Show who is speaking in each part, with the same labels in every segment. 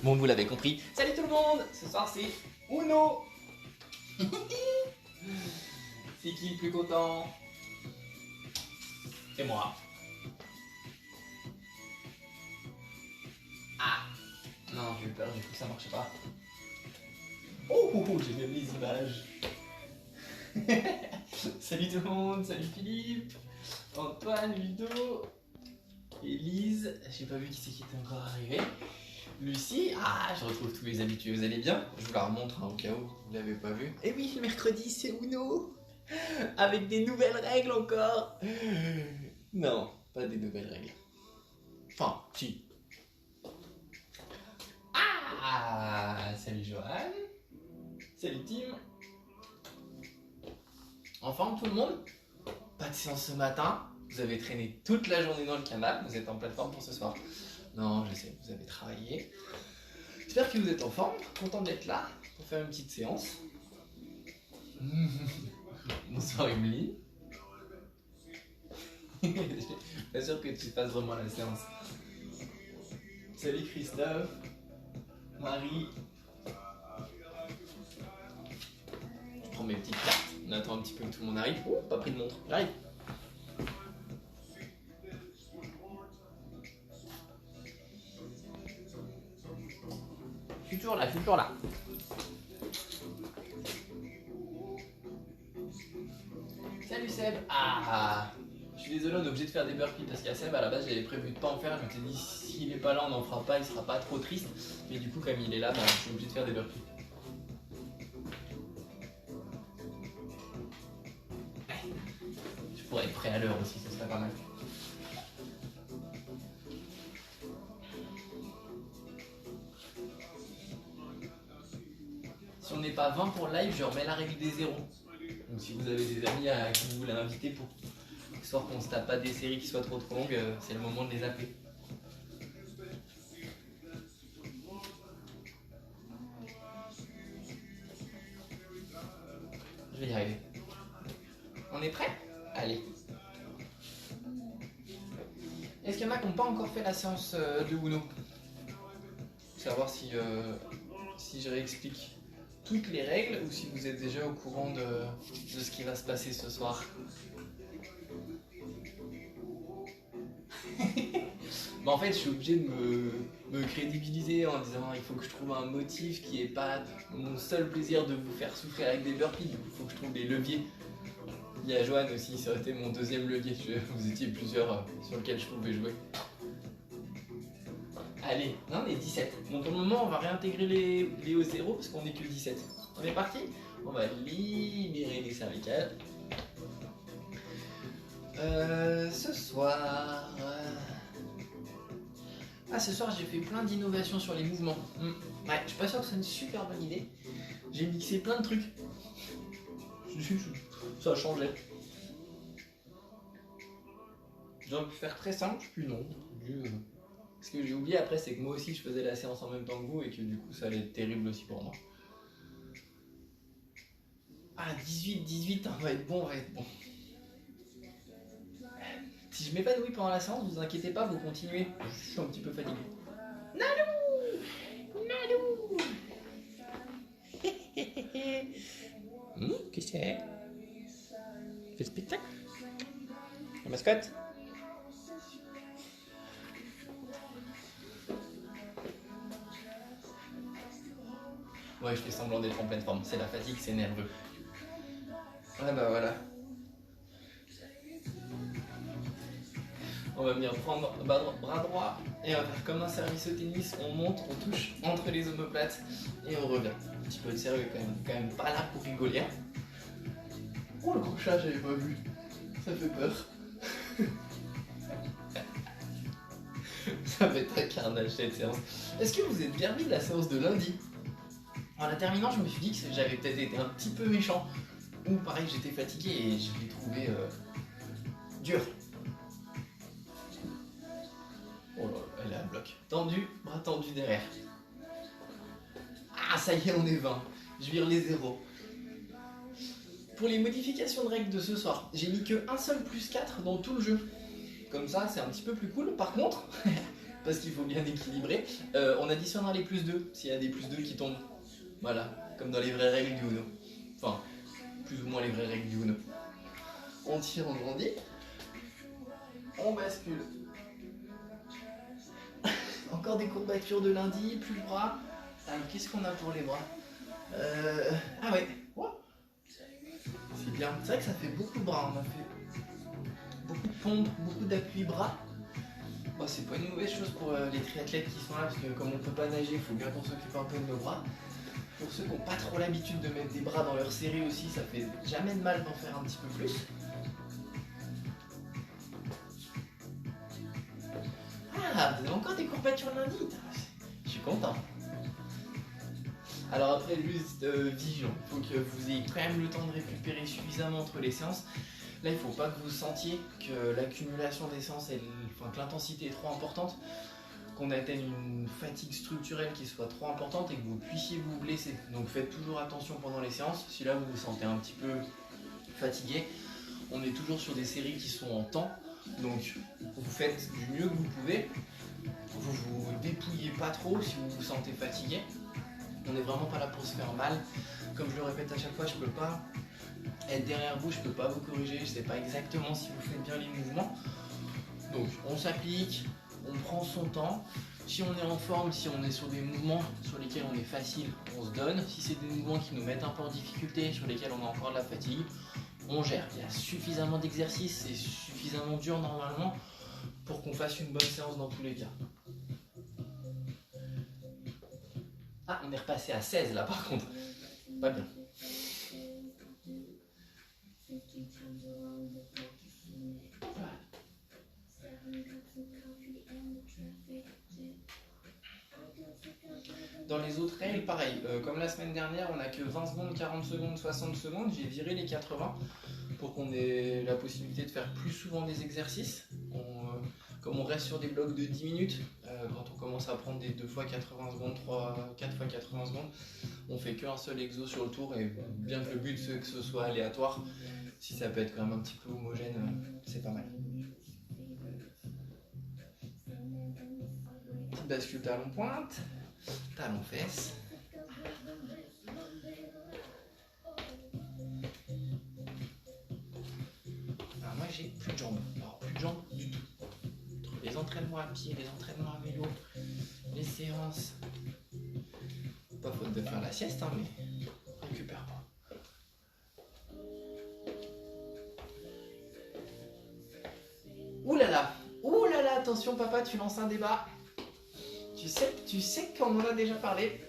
Speaker 1: Bon, vous l'avez compris. Salut tout le monde. Ce soir, c'est Uno. C'est qui le plus content? C'est moi. Ah. Non, j'ai eu peur, j'ai cru que ça marchait pas. Oh, j'ai même les images. Salut tout le monde, salut Philippe, Antoine, Ludo, Élise, j'ai pas vu qui c'est qui était encore arrivé. Lucie, ah, je retrouve tous les habitués, vous allez bien? Je vous la remontre au cas où vous l'avez pas vu. Et oui, le mercredi c'est Uno, avec des nouvelles règles encore. Non, pas des nouvelles règles. Enfin, si. Ah, salut Johan, salut Tim. En forme tout le monde? Pas de séance ce matin, vous avez traîné toute la journée dans le canal, vous êtes en pleine forme pour ce soir. Non, je sais, vous avez travaillé. J'espère que vous êtes en forme, content d'être là pour faire une petite séance. Bonsoir Emeline. Je suis pas sûr que tu fasses vraiment la séance. Salut Christophe, Marie. Je prends mes petites cartes, on attend un petit peu que tout le monde arrive. Oh, pas pris de montre, j'arrive. Je suis toujours là, je suis toujours là. Salut Seb. Ah, je suis désolé, on est obligé de faire des burpees parce qu'à Seb, à la base, j'avais prévu de pas en faire. Je m'étais dit, s'il est pas là, on n'en fera pas, il sera pas trop triste. Mais du coup, comme il est là, bah, je suis obligé de faire des burpees. Je pourrais être prêt à l'heure aussi, ce serait pas mal. Si on n'est pas 20 pour le live, je remets la règle des zéros. Donc si vous avez des amis à qui vous voulez inviter pour histoire qu'on se tape pas des séries qui soient trop longues, c'est le moment de les appeler. Je vais y arriver. On est prêt? Allez. Est-ce qu'il y en a qui n'ont pas encore fait la séance de Uno? Savoir si je réexplique toutes les règles ou si vous êtes déjà au courant de ce qui va se passer ce soir. Mais en fait, je suis obligé de me crédibiliser en disant il faut que je trouve un motif qui n'est pas mon seul plaisir de vous faire souffrir avec des burpees. Du coup, il faut que je trouve des leviers. Il y a Joanne aussi, ça aurait été mon deuxième levier. Vous étiez plusieurs sur lequel je pouvais jouer. Allez, non, on est 17. Bon, pour le moment, on va réintégrer les hauts zéros parce qu'on n'est que 17. On est parti? On va libérer les cervicales. Ce soir... Ah, ce soir, j'ai fait plein d'innovations sur les mouvements. Ouais, je suis pas sûr que ce soit une super bonne idée. J'ai mixé plein de trucs. Ça a changé. J'aurais pu faire très simple, puis non. Ce que j'ai oublié après, c'est que moi aussi je faisais la séance en même temps que vous et que du coup ça allait être terrible aussi pour moi. Ah, 18, on va être bon, on va être bon. Si je m'épanouis pendant la séance, vous inquiétez pas, vous continuez. Je suis un petit peu fatigué. Nalou! Nalou! Qu'est-ce que c'est? Fait le spectacle? La mascotte? Ouais, je fais semblant d'être en pleine forme. C'est la fatigue, c'est nerveux. Ah bah voilà. On va venir prendre bras droit et on va faire comme un service au tennis. On monte, on touche entre les omoplates et on revient. Un petit peu de sérieux quand même pas là pour rigoler. Oh, le gros chat, j'avais pas vu. Ça fait peur. Ça va être un carnage cette séance. Est-ce que vous êtes bien mis de la séance de lundi? En la terminant, je me suis dit que j'avais peut-être été un petit peu méchant. Ou pareil, j'étais fatigué et je l'ai trouvé dur. Oh là, elle est à bloc. Tendu, bras tendu derrière. Ah, ça y est, on est 20. Je vire les zéros. Pour les modifications de règles de ce soir, j'ai mis que un seul +4 dans tout le jeu. Comme ça, c'est un petit peu plus cool. Par contre, parce qu'il faut bien équilibrer. On additionnera les plus 2 s'il y a des plus 2 qui tombent. Voilà, comme dans les vraies règles du Uno. Enfin, plus ou moins les vraies règles du Uno. On tire, on grandit. On bascule. Encore des courbatures de lundi, plus le bras. Alors, qu'est-ce qu'on a pour les bras? Ah ouais, oh. C'est bien. C'est vrai que ça fait beaucoup de bras. On a fait beaucoup de pompes, beaucoup d'appui bras. Oh, c'est pas une mauvaise chose pour les triathlètes qui sont là, parce que comme on peut pas nager, il faut bien qu'on s'occupe un peu de nos bras. Pour ceux qui n'ont pas trop l'habitude de mettre des bras dans leur série aussi, ça fait jamais de mal d'en faire un petit peu plus. Ah, vous avez encore des courbatures lundi. Je suis content. Alors après, juste vigilant, il faut que vous ayez quand même le temps de récupérer suffisamment entre les séances. Là, il ne faut pas que vous sentiez que l'accumulation des séances, que l'intensité est trop importante, qu'on atteigne une fatigue structurelle qui soit trop importante et que vous puissiez vous blesser. Donc faites toujours attention pendant les séances. Si là vous vous sentez un petit peu fatigué, on est toujours sur des séries qui sont en temps. Donc vous faites du mieux que vous pouvez. Vous vous dépouillez pas trop si vous vous sentez fatigué. On n'est vraiment pas là pour se faire mal. Comme je le répète à chaque fois, je peux pas être derrière vous, je peux pas vous corriger, je sais pas exactement si vous faites bien les mouvements. Donc on s'applique, on prend son temps. Si on est en forme, si on est sur des mouvements sur lesquels on est facile, on se donne. Si c'est des mouvements qui nous mettent un peu en difficulté, sur lesquels on a encore de la fatigue, on gère. Il y a suffisamment d'exercices, c'est suffisamment dur normalement pour qu'on fasse une bonne séance dans tous les cas. Ah, on est repassé à 16 là par contre. Pas bien. Dans les autres règles, pareil, comme la semaine dernière, on n'a que 20 secondes, 40 secondes, 60 secondes, j'ai viré les 80 pour qu'on ait la possibilité de faire plus souvent des exercices. Comme on reste sur des blocs de 10 minutes, quand on commence à prendre des 2 fois 80 secondes, 4 fois 80 secondes, on fait qu'un seul exo sur le tour et bien que le but c'est que ce soit aléatoire, si ça peut être quand même un petit peu homogène, c'est pas mal. Petite bascule talon pointe, talon fesse. Alors moi j'ai plus de jambes, alors plus de jambes du tout. Entre les entraînements à pied, les entraînements à vélo, les séances, pas faute de faire la sieste hein, mais on récupère pas. Ouh là là, attention papa, tu lances un débat. Tu sais qu'on en a déjà parlé.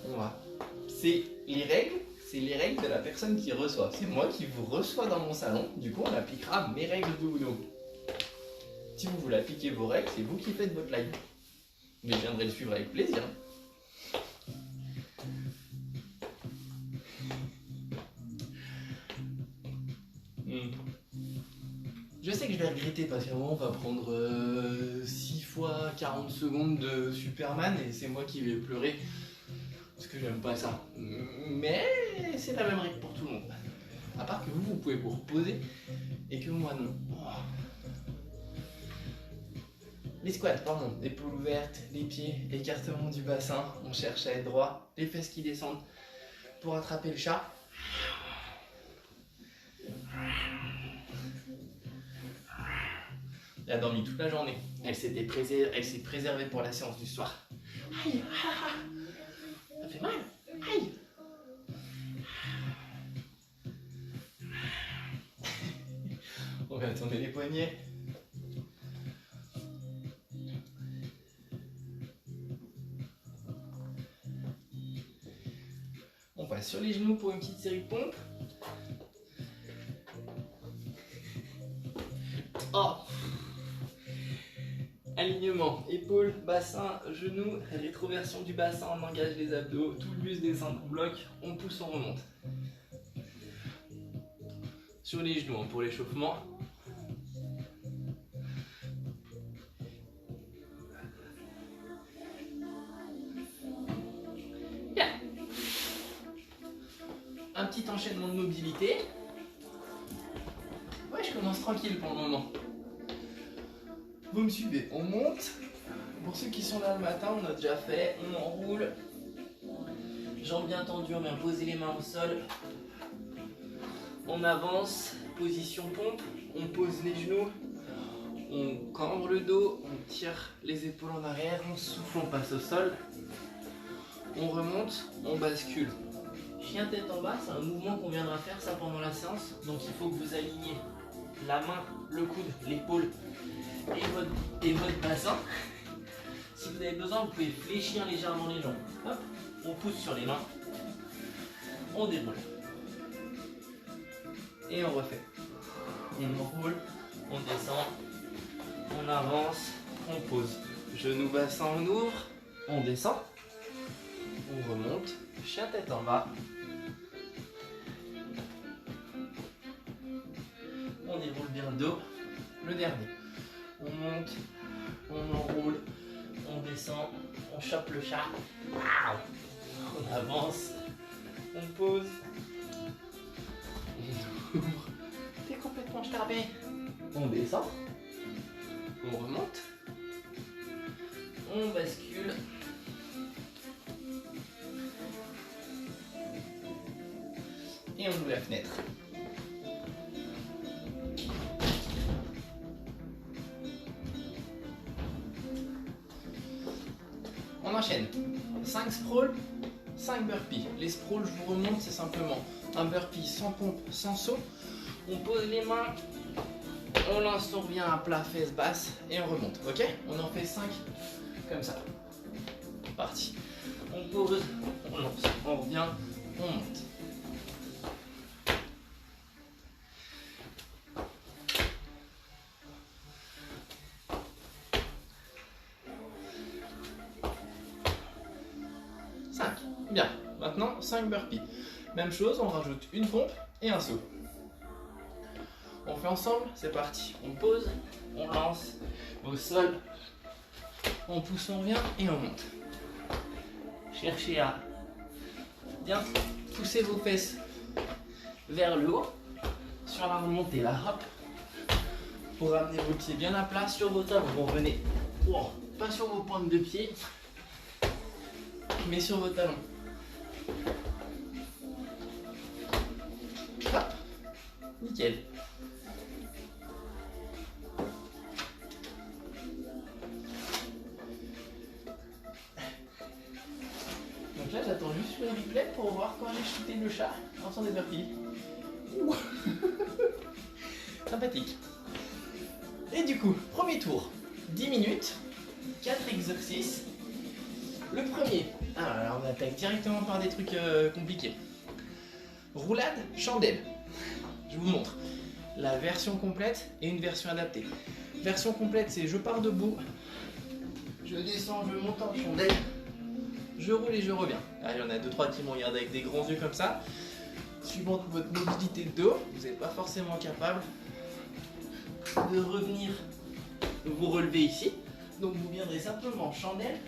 Speaker 1: On va. C'est les règles de la personne qui reçoit. C'est moi qui vous reçois dans mon salon. Du coup, on appliquera mes règles de Uno. Si vous voulez appliquer vos règles, c'est vous qui faites votre live. Mais je viendrai le suivre avec plaisir. Je sais que je vais regretter parce qu'à un moment on va prendre 6 fois 40 secondes de Superman et c'est moi qui vais pleurer parce que j'aime pas ça. Mais c'est la même règle pour tout le monde. À part que vous pouvez vous reposer et que moi non. Les squats, pardon, épaules ouvertes, les pieds, écartement du bassin, on cherche à être droit, les fesses qui descendent pour attraper le chat. Elle a dormi toute la journée. Elle s'est préservée pour la séance du soir. Aïe, ça fait mal. Aïe. On va tourner les poignets. On passe sur les genoux pour une petite série de pompes. Oh. Alignement, épaules, bassin, genoux, rétroversion du bassin, on engage les abdos, tout le buste descend, on bloque, on pousse, on remonte. Sur les genoux pour l'échauffement. Bien. Un petit enchaînement de mobilité. Ouais, je commence tranquille pour le moment. Vous me suivez, on monte. Pour ceux qui sont là le matin, on a déjà fait. On enroule. Jambes bien tendues, on vient poser les mains au sol. On avance, position pompe. On pose les genoux. On cambre le dos. On tire les épaules en arrière. On souffle, on passe au sol. On remonte, on bascule. Chien tête en bas, c'est un mouvement qu'on viendra faire ça pendant la séance. Donc il faut que vous aligniez la main, le coude, l'épaule et votre bassin. Si vous avez besoin, vous pouvez fléchir légèrement les jambes. Hop, on pousse sur les mains. On déroule. Et on refait. On roule, on descend, on avance, on pose. Genou bassin, on ouvre, on descend. On remonte, chien tête en bas. On déroule bien le dos. Le dernier. On monte, on enroule, on descend, on chope le chat. On avance, on pose. On ouvre. T'es complètement starbé. On descend. On remonte. On bascule. Et on ouvre la fenêtre. On enchaîne. 5 sprawls, 5 burpees. Les sprawls, je vous remonte, c'est simplement un burpee sans pompe, sans saut. On pose les mains, on lance, on revient à plat, fesses basses et on remonte. Ok? On en fait 5 comme ça. Parti. On pose, on lance, on revient, on monte. Bien, maintenant 5 burpees. Même chose, on rajoute une pompe et un saut. On fait ensemble, c'est parti. On pose, on lance au sol, on pousse, on revient et on monte. Cherchez à bien pousser vos fesses vers le haut. Sur la remontée, là, hop. Pour ramener vos pieds bien à plat sur vos talons. Vous revenez, pas sur vos pointes de pied, mais sur vos talons. Hop, nickel. Donc là, j'attends juste le replay pour voir quand j'ai shooté le chat en faisant des burpees. Sympathique. Et du coup, premier tour, 10 minutes, 4 exercices. Le premier, alors on attaque directement par des trucs compliqués. Roulade, chandelle. Je vous montre la version complète et une version adaptée. Version complète, c'est je pars debout, je descends, je monte en chandelle, je roule et je reviens. Ah, il y en a 2-3 qui m'ont regardé avec des grands yeux comme ça. Suivant votre mobilité de dos, vous n'êtes pas forcément capable de revenir vous relever ici. Donc vous viendrez simplement en chandelle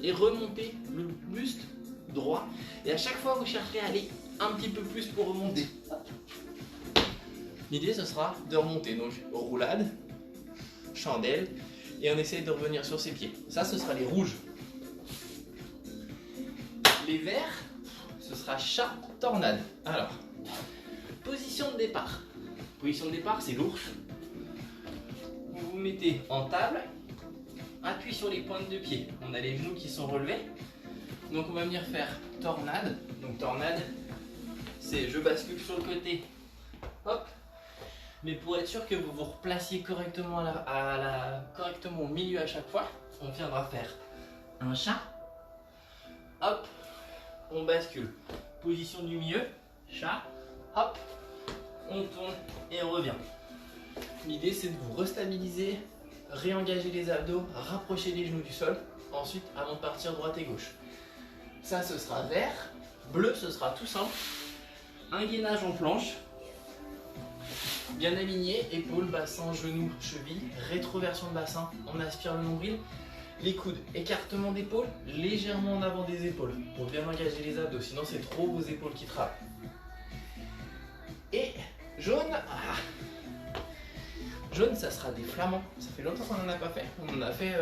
Speaker 1: et remonter le buste droit. Et à chaque fois, vous chercherez à aller un petit peu plus pour remonter. L'idée, ce sera de remonter. Donc roulade, chandelle, et on essaye de revenir sur ses pieds. Ça, ce sera les rouges. Les verts, ce sera chat, tornade. Alors, position de départ. Position de départ, c'est l'ours. Vous vous mettez en table, appui sur les pointes de pied. On a les genoux qui sont relevés. Donc on va venir faire tornade. Donc tornade, c'est je bascule sur le côté. Hop. Mais pour être sûr que vous vous replaciez correctement, correctement au milieu à chaque fois, on viendra faire un chat. Hop. On bascule. Position du milieu. Chat. Hop. On tourne et on revient. L'idée, c'est de vous restabiliser, réengager les abdos, rapprocher les genoux du sol. Ensuite, avant de partir droite et gauche. Ça, ce sera vert. Bleu, ce sera tout simple. Un gainage en planche. Bien aligné, épaules, bassin, genoux, cheville, rétroversion de bassin. On aspire le nombril. Les coudes, écartement d'épaule, légèrement en avant des épaules pour bien engager les abdos. Sinon, c'est trop vos épaules qui travaillent. Et jaune. Jaune, ça sera des flamands. Ça fait longtemps qu'on n'en a pas fait. On en a fait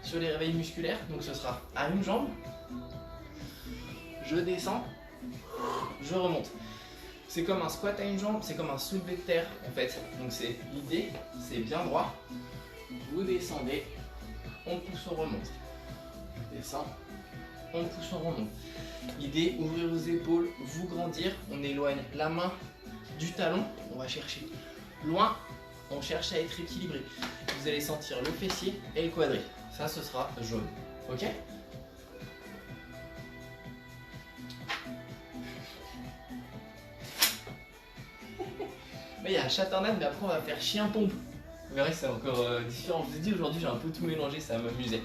Speaker 1: sur les réveils musculaires. Donc ce sera à une jambe. Je descends. Je remonte. C'est comme un squat à une jambe. C'est comme un soulevé de terre en fait. Donc c'est l'idée, c'est bien droit. Vous descendez. On pousse, on remonte. Je descends. On pousse, on remonte. L'idée, ouvrir vos épaules, vous grandir. On éloigne la main du talon. On va chercher loin. On cherche à être équilibré. Vous allez sentir le fessier et le quadri. Ça, ce sera jaune. Ok? Mais il y a chatardane, mais après on va faire chien-pompe. Vous verrez, c'est encore différent. Je vous ai dit, aujourd'hui, j'ai un peu tout mélangé, ça va m'amuser.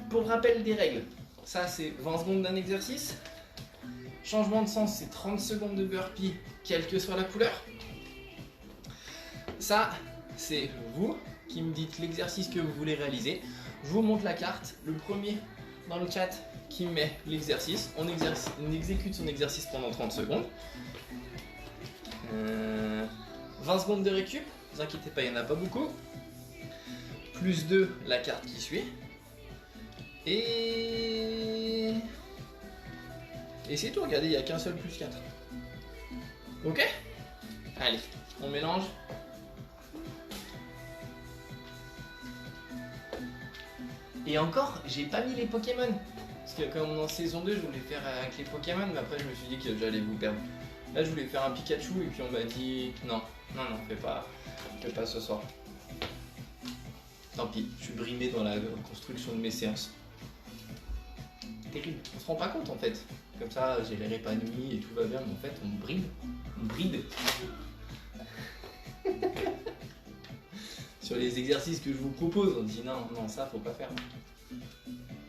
Speaker 1: Pour rappel des règles, ça c'est 20 secondes d'un exercice. Changement de sens, c'est 30 secondes de burpee, quelle que soit la couleur. Ça, c'est vous qui me dites l'exercice que vous voulez réaliser. Je vous montre la carte. Le premier dans le chat qui met l'exercice. On exécute son exercice pendant 30 secondes. 20 secondes de récup. Ne vous inquiétez pas, il n'y en a pas beaucoup. Plus 2, la carte qui suit. Et c'est tout, regardez, il n'y a qu'un seul plus 4. Ok? Allez, on mélange. Et encore, j'ai pas mis les Pokémon. Parce que comme en saison 2, je voulais faire avec les Pokémon, mais après je me suis dit que j'allais vous perdre. Là, je voulais faire un Pikachu et puis on m'a dit non, fais pas ce soir. Tant pis, je suis brimé dans la construction de mes séances. Terrible, on se rend pas compte en fait. Comme ça, j'ai l'air épanoui et tout va bien, mais en fait, on bride. Sur les exercices que je vous propose, on dit non, ça faut pas faire.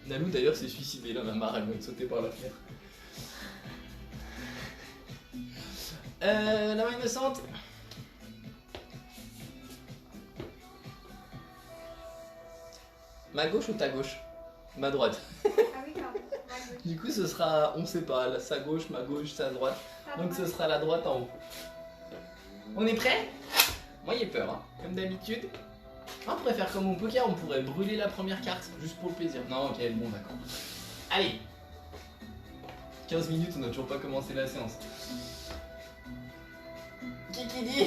Speaker 1: Nalou d'ailleurs s'est suicidée là, ma mère elle vient de sauter par la fenêtre. La main innocente. Ma gauche ou ta gauche? Ma droite.
Speaker 2: Ah oui, pardon.
Speaker 1: Du coup ce sera, on sait pas, sa gauche, ma gauche, sa droite. Donc ce sera la droite en haut. On est prêt? Moi j'ai peur, hein. Comme d'habitude. On pourrait faire comme au poker, on pourrait brûler la première carte, juste pour le plaisir. Non, ok, bon d'accord. Allez. 15 minutes, on n'a toujours pas commencé la séance. Kikidi,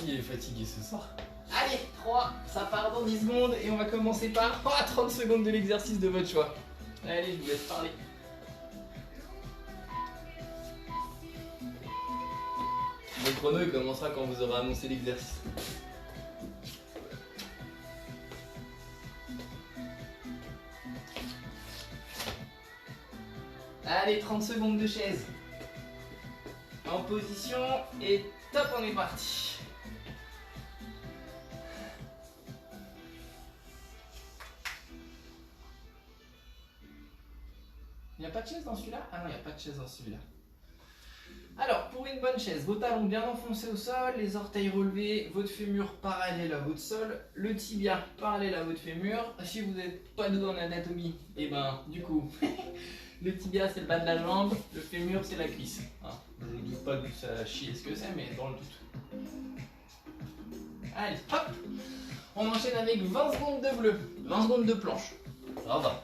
Speaker 1: il est fatigué ce soir. Allez, 3, ça part dans 10 secondes et on va commencer par 30 secondes de l'exercice de votre choix. Allez, je vous laisse parler. Le chrono il commencera quand vous aurez annoncé l'exercice. Allez, 30 secondes de chaise. En position et top, on est parti. Il n'y a pas de chaise dans celui-là? Ah non, il n'y a pas de chaise dans celui-là. Alors, pour une bonne chaise, vos talons bien enfoncés au sol, les orteils relevés, votre fémur parallèle à votre sol, le tibia parallèle à votre fémur. Si vous n'êtes pas doué en anatomie, et ben du coup, le tibia c'est le bas de la jambe, le fémur c'est la cuisse. Hein, je ne doute pas que ça chie ce que c'est, mais dans le doute. Allez, hop! On enchaîne avec 20 secondes de bleu, 20 secondes de planche. Ça va.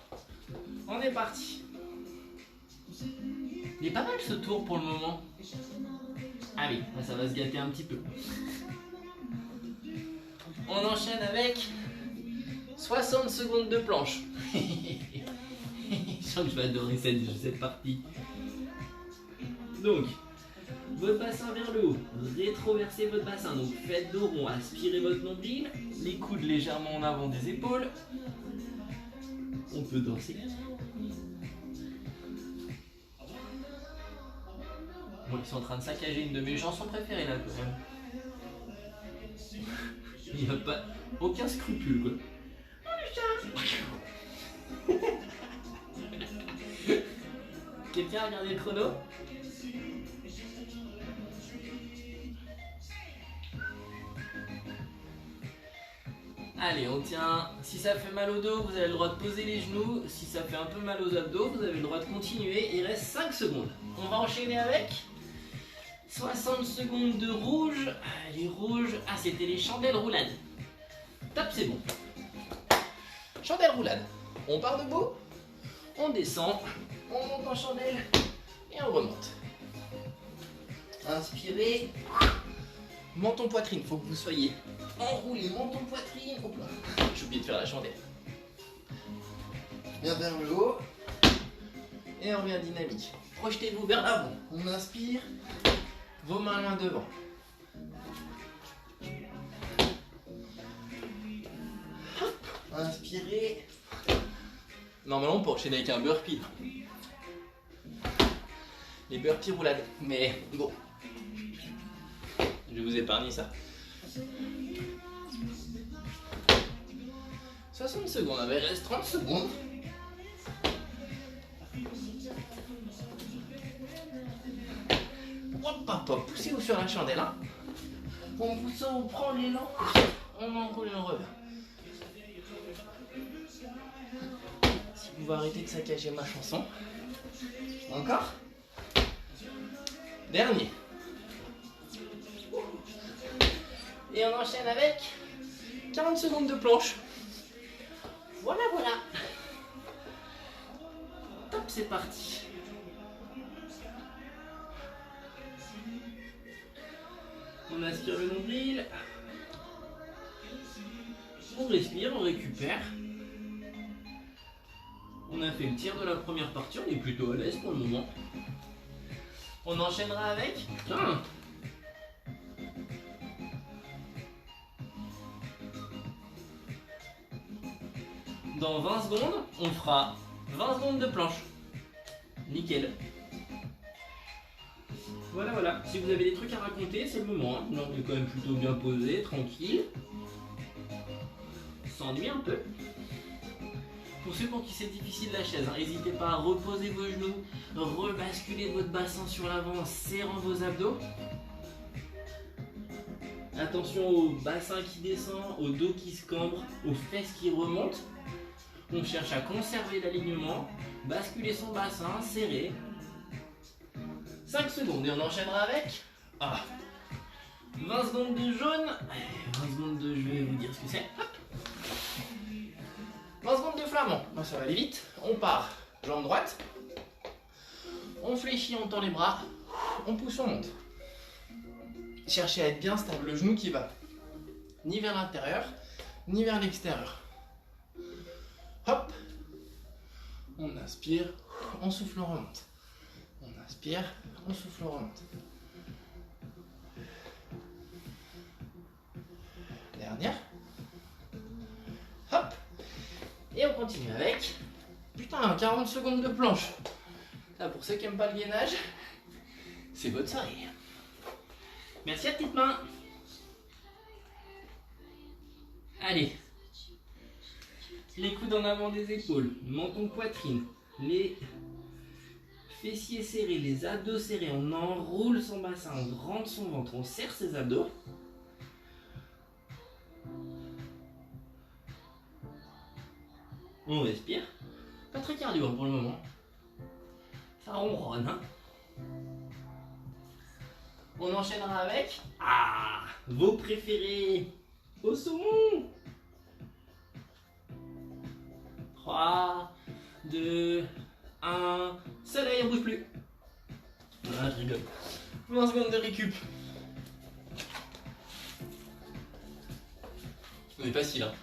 Speaker 1: On est parti. Il est pas mal ce tour pour le moment. Allez, ça va se gâter un petit peu. On enchaîne avec 60 secondes de planche. Je sens que je vais adorer cette partie. Donc, votre bassin vers le haut, rétroversez votre bassin. Donc faites dos rond, aspirez votre nombril, les coudes légèrement en avant des épaules. On peut danser. Bon, ils sont en train de saccager une de mes chansons préférées là quand même. Il n'y a pas aucun scrupule quoi. Oh le chat. Quelqu'un a regardé le chrono? Allez, on tient. Si ça fait mal au dos, vous avez le droit de poser les genoux. Si ça fait un peu mal aux abdos, vous avez le droit de continuer. Il reste 5 secondes. On va enchaîner avec 60 secondes de rouge. Les rouges, ah c'était les chandelles roulades. Top, c'est bon. Chandelle roulade. On part debout, on descend, on monte en chandelle et on remonte. Inspirez. Menton poitrine, faut que vous soyez enroulé. Menton poitrine. Hop là. J'ai oublié de faire la chandelle. Bien vers le haut. Et on revient dynamique. Projetez-vous vers l'avant. On inspire. Vos mains loin devant. Hop. Inspirez. Normalement on peut enchaîner avec un burpee. Les burpees roulades. Mais bon. Je vais vous épargner ça. 60 secondes, il reste 30 secondes. Hop, hop, hop, poussez-vous sur la chandelle. Hein. En poussant, on prend l'élan, on enroule et on revient. Si vous pouvez arrêter de saccager ma chanson. Encore. Dernier. Et on enchaîne avec 40 secondes de planche. Voilà, voilà. Top, c'est parti. On aspire le nombril. On respire, on récupère. On a fait le tir de la première partie, on est plutôt à l'aise pour le moment. On enchaînera avec... Putain. Dans 20 secondes, on fera 20 secondes de planche. Nickel. Voilà, voilà. Si vous avez des trucs à raconter, c'est le moment. Hein. Là, on est quand même plutôt bien posé, tranquille. S'ennuie un peu. Pour ceux pour qui c'est difficile la chaise, n'hésitez pas à reposer vos genoux, rebasculer votre bassin sur l'avant en serrant vos abdos. Attention au bassin qui descend, au dos qui se cambre, aux fesses qui remontent. On cherche à conserver l'alignement, basculer son bassin, serrer. 5 secondes et on enchaînera avec 20 secondes de jaune. 20 secondes de, je vais vous dire ce que c'est. 20 secondes de flamand. Bon, ça va aller vite. On part, jambe droite. On fléchit, on tend les bras. On pousse, on monte. Cherchez à être bien stable. Le genou qui va ni vers l'intérieur, ni vers l'extérieur. Hop. On inspire, on souffle, on remonte. On inspire, on souffle, on remonte. Dernière. Hop. Et on continue avec... Putain, 40 secondes de planche. Là, pour ceux qui n'aiment pas le gainage, c'est votre soirée. Merci à petites mains. Allez. Les coudes en avant des épaules, menton poitrine, les fessiers serrés, les abdos serrés, on enroule son bassin, on rentre son ventre, on serre ses abdos. On respire. Pas très cardio pour le moment. Ça ronronne. Hein. On enchaînera avec vos préférés au saumon. 3, 2, 1, soleil, on bouge plus. Ah, je rigole. 20 secondes de récup. On est facile, hein.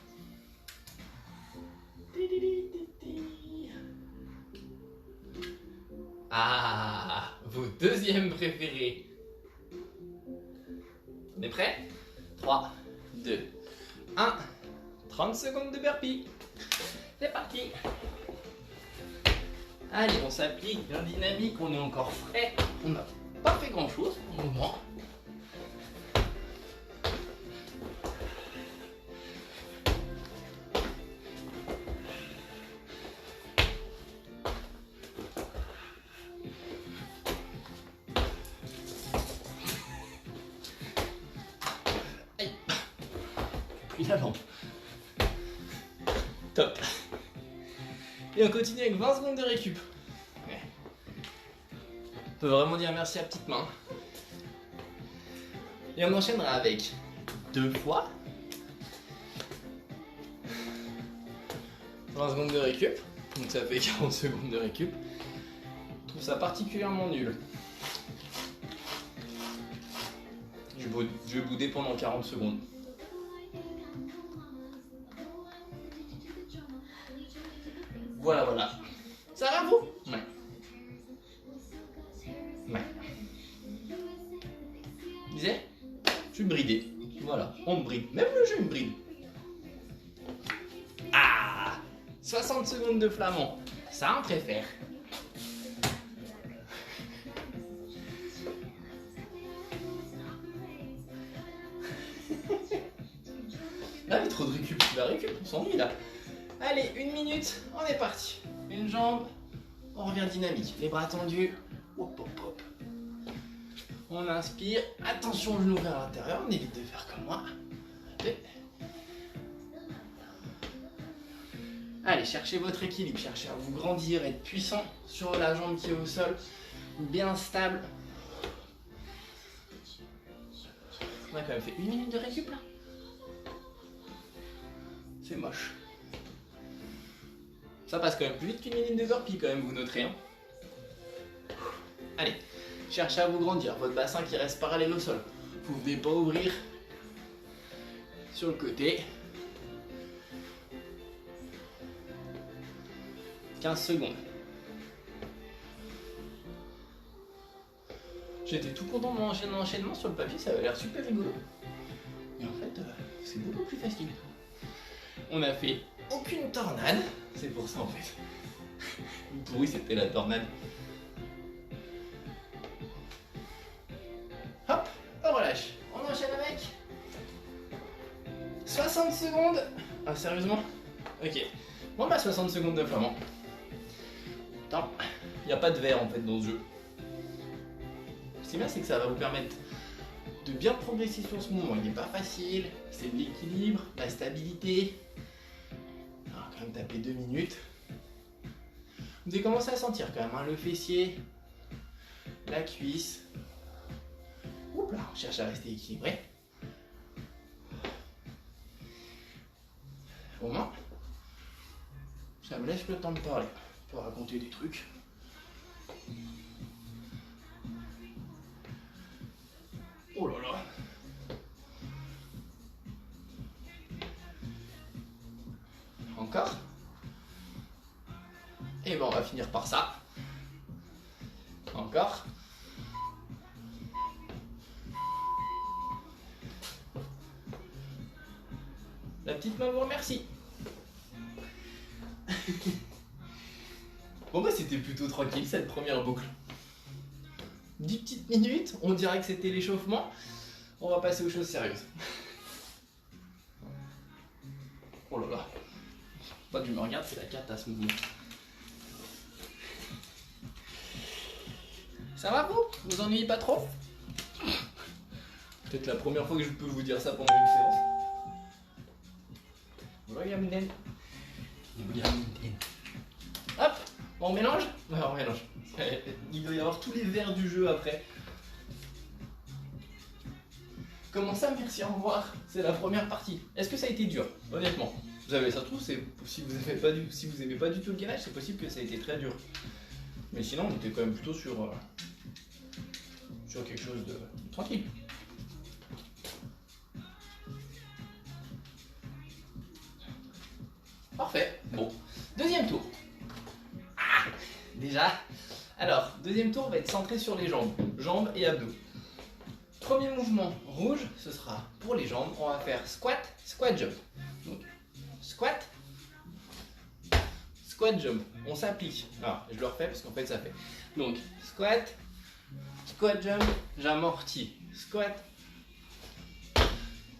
Speaker 1: Vos deuxièmes préférés. On est prêts? 3, 2, 1. 30 secondes de burpee. C'est parti. Allez, on s'applique, bien dynamique, on est encore frais. On n'a pas fait grand chose pour le moment. Aïe. Puis la lampe. Top. Et on continue avec 20 secondes de récup. On peut vraiment dire merci à petites mains. Et on enchaînera avec 2 fois 20 secondes de récup. Donc ça fait 40 secondes de récup. Je trouve ça particulièrement nul. Je vais bouder pendant 40 secondes. Voilà, voilà. Ça va vous? Ouais. Ouais. Je disais, je suis bridé. Voilà, on me bride. Même le jeu me bride. Ah, 60 secondes de flamand. Ça, on préfère. Là, il y a trop de récup. La récup, on s'ennuie là. Allez, 1 minute, on est parti. Une jambe, on revient dynamique. Les bras tendus. Hop, hop, hop. On inspire. Attention, genou vers l'intérieur. On évite de faire comme moi. Allez, cherchez votre équilibre. Cherchez à vous grandir, être puissant sur la jambe qui est au sol. Bien stable. On a quand même fait 1 minute de récup là. C'est moche. Ça passe quand même plus vite qu'une minute de burpee quand même, vous noterez. Hein. Allez, cherchez à vous grandir. Votre bassin qui reste parallèle au sol. Vous ne venez pas ouvrir sur le côté. 15 secondes. J'étais tout content de mon enchaînement sur le papier, ça avait l'air super rigolo. Et en fait, c'est beaucoup plus facile. On a fait aucune tornade, c'est pour ça en fait. Pour oui, c'était la tornade. Hop, on relâche. On enchaîne avec 60 secondes. Ah, sérieusement? Ok. Bon, bah 60 secondes de flamand. Attends, il n'y a pas de verre en fait dans ce jeu. Ce qui est bien, c'est que ça va vous permettre de bien progresser sur ce mouvement. Il n'est pas facile, c'est de l'équilibre, la stabilité. Alors, quand même taper 2 minutes. Vous allez commencer à sentir quand même hein, le fessier, la cuisse. Oups là, on cherche à rester équilibré. Au moins, ça me laisse le temps de parler. Je peux raconter des trucs. Oh là là. Encore. Et ben on va finir par ça. Encore. La petite main vous remercie. Bon bah c'était plutôt tranquille cette première boucle. 10 petites minutes, on dirait que c'était l'échauffement. On va passer aux choses sérieuses. Oh là là. Pas que je me regarde, c'est la carte à ce mouvement. Ça va vous? Vous ennuyez pas trop? Peut-être la première fois que je peux vous dire ça pendant une séance. Hop, on mélange? Ouais, on mélange. Il doit y avoir tous les verres du jeu après. Comment ça, merci, au revoir? C'est la première partie. Est-ce que ça a été dur? Honnêtement. Vous avez, ça se trouve, si vous n'aimez pas du tout le gainage, c'est possible que ça a été très dur. Mais sinon, on était quand même plutôt sur quelque chose de tranquille. Parfait. Bon, deuxième tour. Ah, déjà. Alors, deuxième tour va être centré sur les jambes. Jambes et abdos. Premier mouvement rouge, ce sera pour les jambes. On va faire squat, squat jump. Donc, squat, squat jump. On s'applique. Alors, je le refais parce qu'en fait, ça fait. Donc, squat, squat jump, j'amortis. Squat,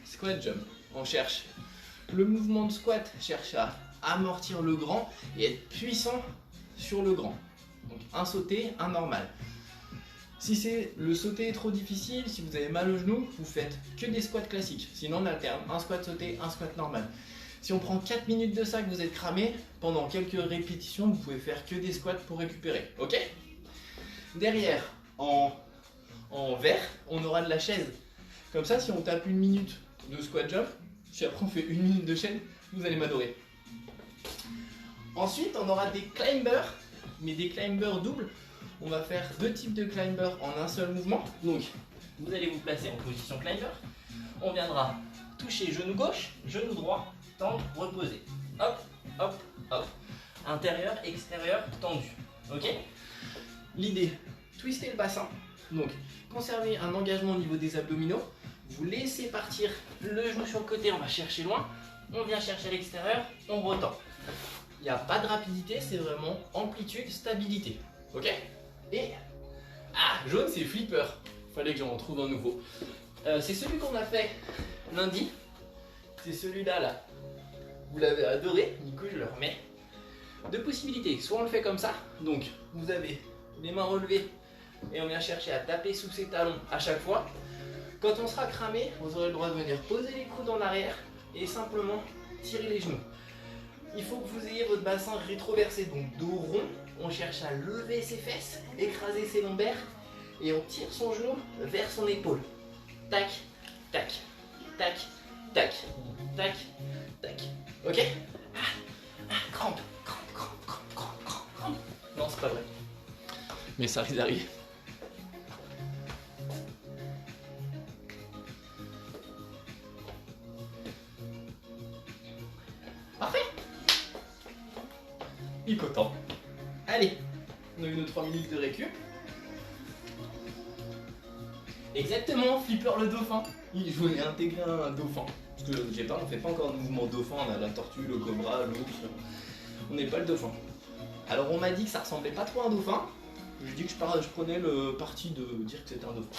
Speaker 1: squat jump. On cherche le mouvement de squat, cherche à amortir le grand et être puissant sur le grand. Donc un sauté, un normal. Si le sauté est trop difficile, si vous avez mal au genou, vous faites que des squats classiques. Sinon on alterne un squat sauté, un squat normal. Si on prend 4 minutes de ça que vous êtes cramé, pendant quelques répétitions, vous pouvez faire que des squats pour récupérer. Ok? Derrière, en vert, on aura de la chaise. Comme ça, si on tape 1 minute de squat jump, si après on fait 1 minute de chaîne, vous allez m'adorer. Ensuite, on aura des climbers, mais des climbers doubles. On va faire 2 types de climbers en un seul mouvement. Donc, vous allez vous placer en position climber. On viendra toucher genou gauche, genou droit, tendre, reposer. Hop, hop, hop. Intérieur, extérieur, tendu. Ok? L'idée, twister le bassin. Donc, conserver un engagement au niveau des abdominaux. Vous laissez partir le genou sur le côté, on va chercher loin. On vient chercher à l'extérieur, on retend. Il n'y a pas de rapidité, c'est vraiment amplitude, stabilité. Ok? Et, jaune, c'est flipper. Fallait que j'en trouve un nouveau. C'est celui qu'on a fait lundi. C'est celui-là, là. Vous l'avez adoré. Nico, je le remets. 2 possibilités. Soit on le fait comme ça. Donc, vous avez les mains relevées et on vient chercher à taper sous ses talons à chaque fois. Quand on sera cramé, vous aurez le droit de venir poser les coudes en arrière et simplement tirer les genoux. Il faut que vous ayez votre bassin rétroversé, donc dos rond. On cherche à lever ses fesses, écraser ses lombaires et on tire son genou vers son épaule. Tac, tac, tac, tac, tac, tac. Ok? Crampe, crampe, crampe, crampe, crampe, crampe, crampe. Non, c'est pas vrai. Mais ça risque d'arriver. Parfait. Picotant. Allez, on a eu nos 3 minutes de récup. Exactement, flipper le dauphin. Je voulais intégrer un dauphin. Parce que on fait pas encore de mouvement dauphin, on a la tortue, le cobra, l'ours. On n'est pas le dauphin. Alors on m'a dit que ça ressemblait pas trop à un dauphin. Je dis que je prenais le parti de dire que c'était un dauphin.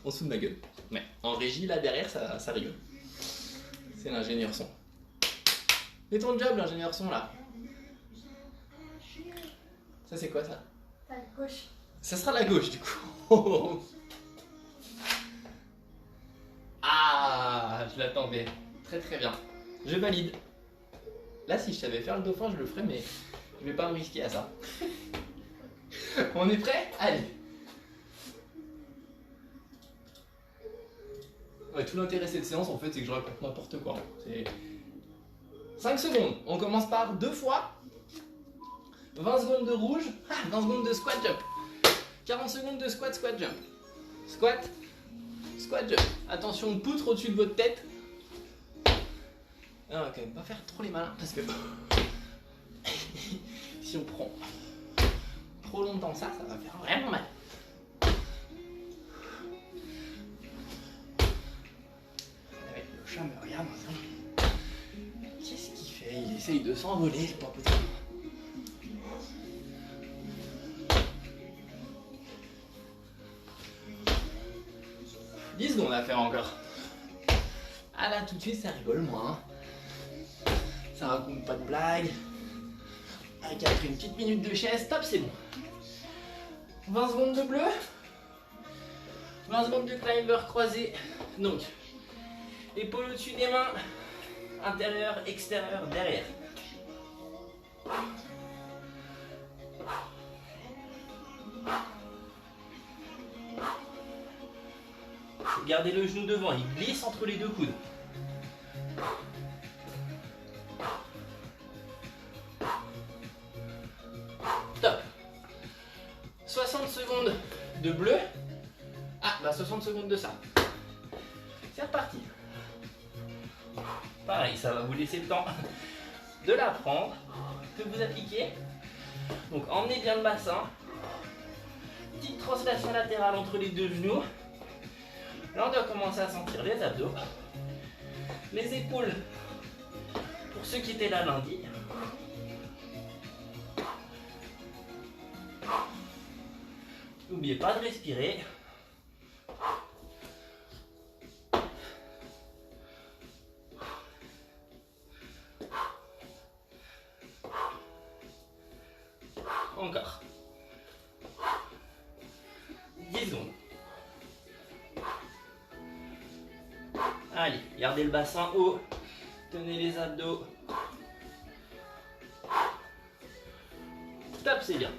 Speaker 1: On se fout de ma gueule. Mais en régie, là derrière, ça rigole. C'est l'ingénieur son. Fais ton job, l'ingénieur son, là. Ça, c'est quoi, ça?
Speaker 2: La gauche.
Speaker 1: Ça sera la gauche, du coup. Ah, je l'attendais. Très très bien. Je valide. Là, si je savais faire le dauphin, je le ferais, mais je vais pas me risquer à ça. On est prêt? Allez. Ouais, tout l'intérêt de cette séance, en fait, c'est que je raconte n'importe quoi. C'est 5 secondes. On commence par 2 fois. 20 secondes de rouge. 20 secondes de squat jump. 40 secondes de squat, squat jump. Squat, squat jump. Attention, de poutre au-dessus de votre tête. Ah, on va quand même pas faire trop les malins parce que si on prend trop longtemps ça va faire vraiment mal. Ouais, le chat me regarde maintenant. Qu'est-ce qu'il fait? Il essaye de s'envoler, c'est pas possible. On va faire encore. Ah là tout de suite ça rigole moins. Ça raconte pas de blagues. Avec après une petite minute de chaise, top c'est bon. 20 secondes de bleu. 20 secondes de climber croisé. Donc, épaule au-dessus des mains. Intérieur, extérieur, derrière. Gardez le genou devant, il glisse entre les 2 coudes. Top. 60 secondes de bleu. 60 secondes de ça. C'est reparti. Pareil, ça va vous laisser le temps de l'apprendre, de vous appliquer. Donc emmenez bien le bassin. Petite translation latérale entre les 2 genoux. Là, on doit commencer à sentir les abdos, les épaules, pour ceux qui étaient là lundi. N'oubliez pas de respirer. Encore. 10 secondes. Allez, gardez le bassin haut, tenez les abdos. Top, c'est bien.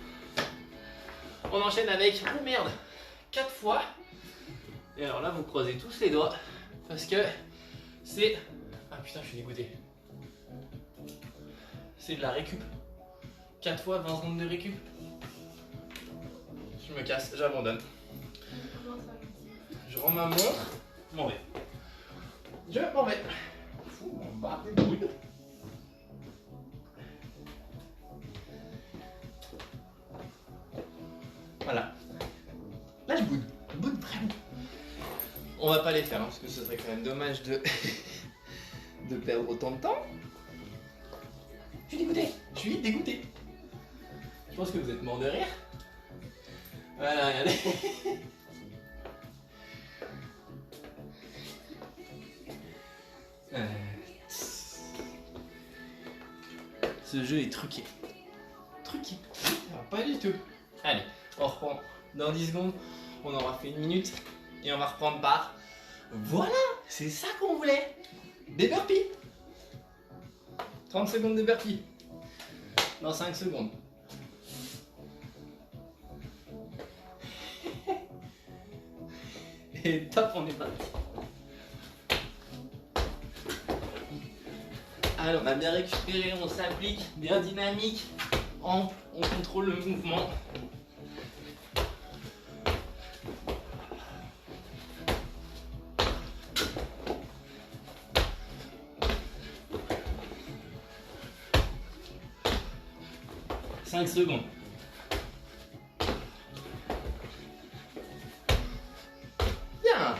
Speaker 1: On enchaîne avec, oh merde, 4 fois. Et alors là, vous croisez tous les doigts parce que c'est... Ah putain, je suis dégoûté. C'est de la récup. 4 fois 20 secondes de récup. Je me casse, j'abandonne. Je rends ma montre, je m'en vais. Je m'en vais. Fou, on bat le bruit. Voilà. Là, je boude. Je boude vraiment. On va pas les faire, hein, parce que ce serait quand même dommage de, de perdre autant de temps. Je suis dégoûté. Je suis dégoûté. Je pense que vous êtes mort de rire. Voilà, regardez. Ce jeu est truqué. Truqué. Alors, pas du tout. Allez, on reprend dans 10 secondes. On aura fait 1 minute. Et on va reprendre par... Voilà, c'est ça qu'on voulait. Des burpees. 30 secondes de burpees. Dans 5 secondes. Et top, on est parti. Alors, on a bien récupéré, on s'applique, bien dynamique, on contrôle le mouvement. Cinq secondes. Bien.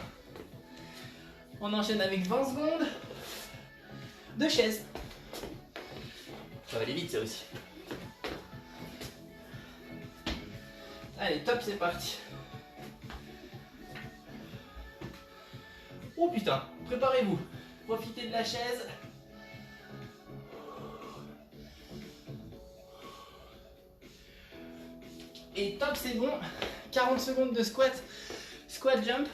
Speaker 1: On enchaîne avec 20 secondes de chaise. Ça va aller vite, ça aussi. Allez, top, c'est parti. Oh putain, préparez-vous. Profitez de la chaise. Et top, c'est bon. 40 secondes de squat. Squat jump.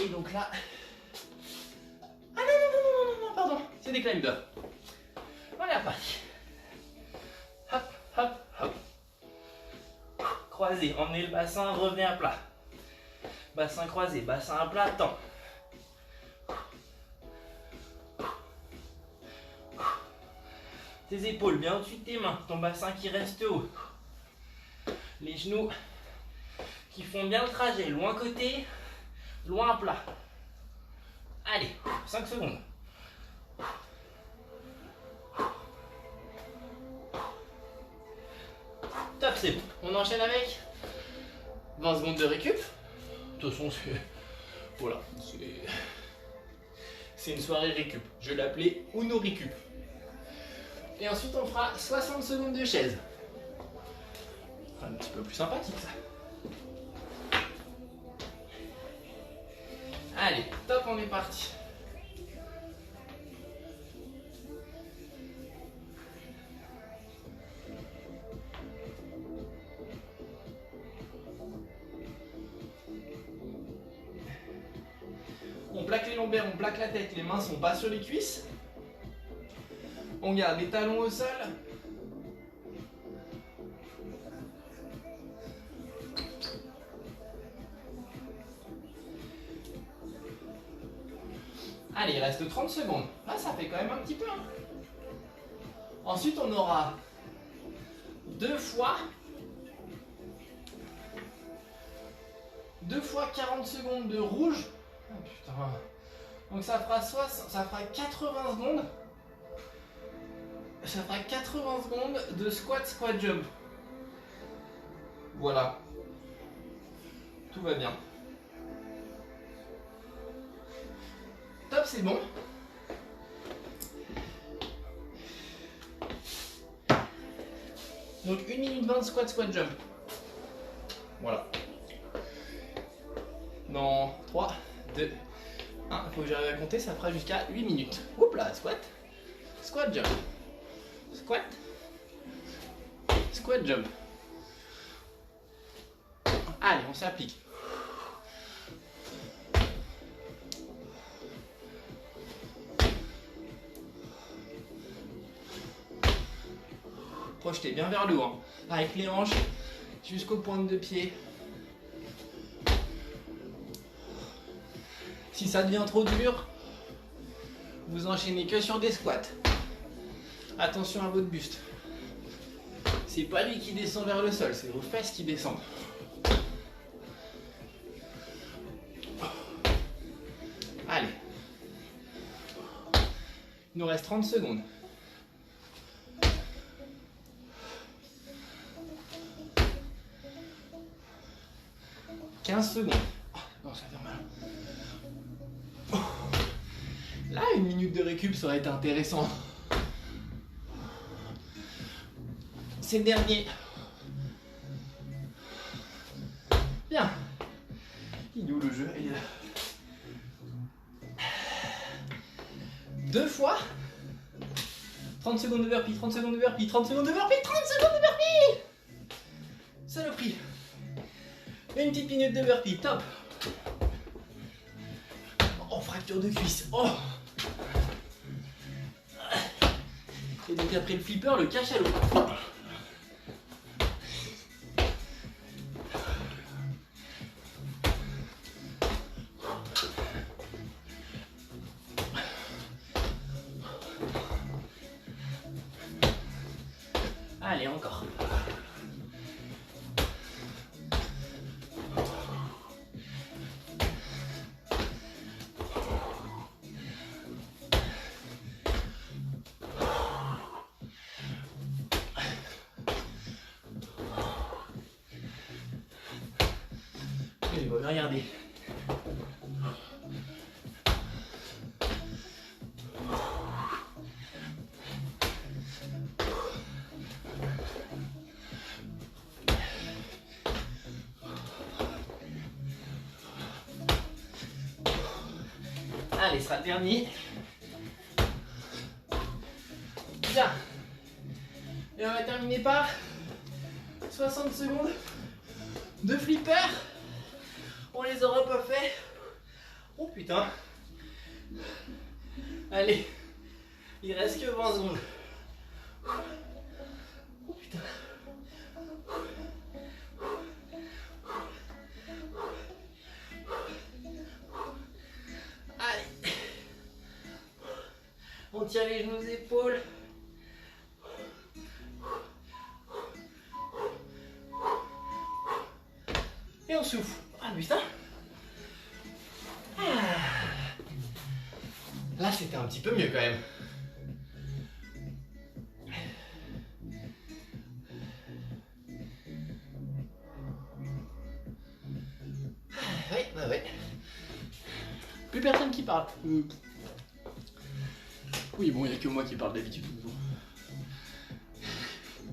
Speaker 1: Et donc là... Ah non, non, non, non, non, non, pardon. C'est des climbers. Voilà, parti. Hop, hop, hop. Croisé, emmenez le bassin, revenez à plat. Bassin croisé, bassin à plat, temps. Tes épaules bien au-dessus de tes mains, ton bassin qui reste haut. Les genoux qui font bien le trajet, loin côté, loin à plat. Allez, 5 secondes. Top, c'est bon. On enchaîne avec 20 secondes de récup. De toute façon, c'est... Voilà. C'est une soirée récup. Je l'appelais Uno Récup. Et ensuite, on fera 60 secondes de chaise. Un petit peu plus sympathique, ça. Allez, top, on est parti. On plaque les lombaires, on plaque la tête, les mains sont pas sur les cuisses. On garde les talons au sol. Allez, il reste 30 secondes. Là, ça fait quand même un petit peu. Hein. Ensuite, on aura 2 fois 40 secondes de rouge. Oh, putain. Donc ça fera 80 secondes. Ça fera 80 secondes de squat jump. Voilà. Tout va bien. Top, c'est bon. Donc 1 minute 20 squat jump. Voilà. Dans 3, 2, 1. Il faut que j'arrive à compter, ça fera jusqu'à 8 minutes. Oups là, squat jump. Squat jump. Allez, on s'applique. Projetez bien vers le haut, hein. Avec les hanches jusqu'aux pointes de pied. Si ça devient trop dur, vous enchaînez que sur des squats. Attention à votre buste. C'est pas lui qui descend vers le sol, c'est vos fesses qui descendent. Allez. Il nous reste 30 secondes. « 15 secondes. Oh, non, ça fait mal. Oh. Là, une minute de récup, ça aurait été intéressant. C'est le dernier. Bien. Il est où le jeu? Il est là. 2 fois 30 secondes de burpee, 30 secondes de burpee, 30 secondes de burpee, 30 secondes de burpee. Saloperie. Une petite minute de burpee, top. Oh, fracture de cuisse. Oh. Et donc après le flipper, le cachalot. Allez, encore. Allez, bon, regardez. Allez, ce sera le dernier. Bien. Et on va terminer par 60 secondes de flipper. On les aura pas fait. Oh putain. Allez. Il reste que 20 secondes. Oh putain. Allez. On tire les genoux aux épaules. Et on souffle. Ah putain. Là c'était un petit peu mieux quand même. Ouais. Plus personne qui parle. Oui bon, il n'y a que moi qui parle d'habitude.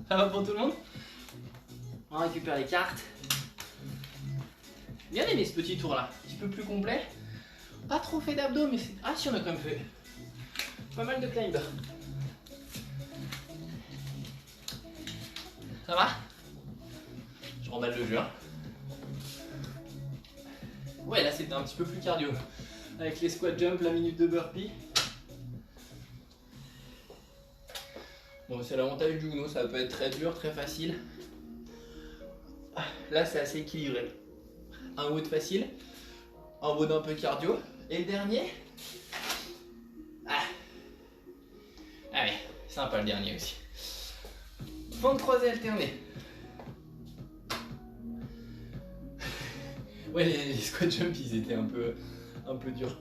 Speaker 1: Ça va pour tout le monde? On récupère les cartes. Bien aimé ce petit tour là, un petit peu plus complet. Pas trop fait d'abdos, mais c'est... Ah si, on a quand même fait pas mal de climber. Ça va? Je remballe le jeu. Hein. Ouais, là c'était un petit peu plus cardio. Avec les squat jump, la minute de burpee. Bon, c'est l'avantage du Uno, ça peut être très dur, très facile. Là c'est assez équilibré. Un WOD facile, un WOD un peu cardio, et le dernier. Ah ouais, sympa le dernier aussi. Fente croisée alternée. Ouais, les squat jump ils étaient un peu durs.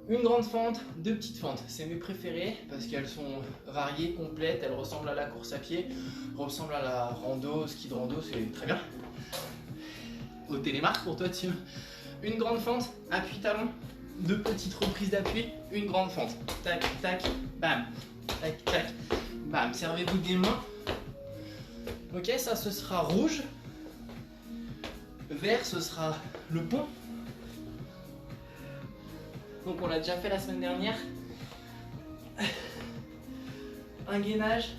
Speaker 1: Une grande fente, 2 petites fentes, c'est mes préférées parce qu'elles sont variées, complètes, elles ressemblent à la course à pied, ressemblent à la rando, ski de rando, c'est très bien. Au télémarque pour toi, Tim. Une grande fente, appui talon, 2 petites reprises d'appui, une grande fente. Tac, tac, bam. Tac, tac, bam. Servez-vous des mains. Ok, ça ce sera rouge. Vert, ce sera le pont. Donc on l'a déjà fait la semaine dernière. Un gainage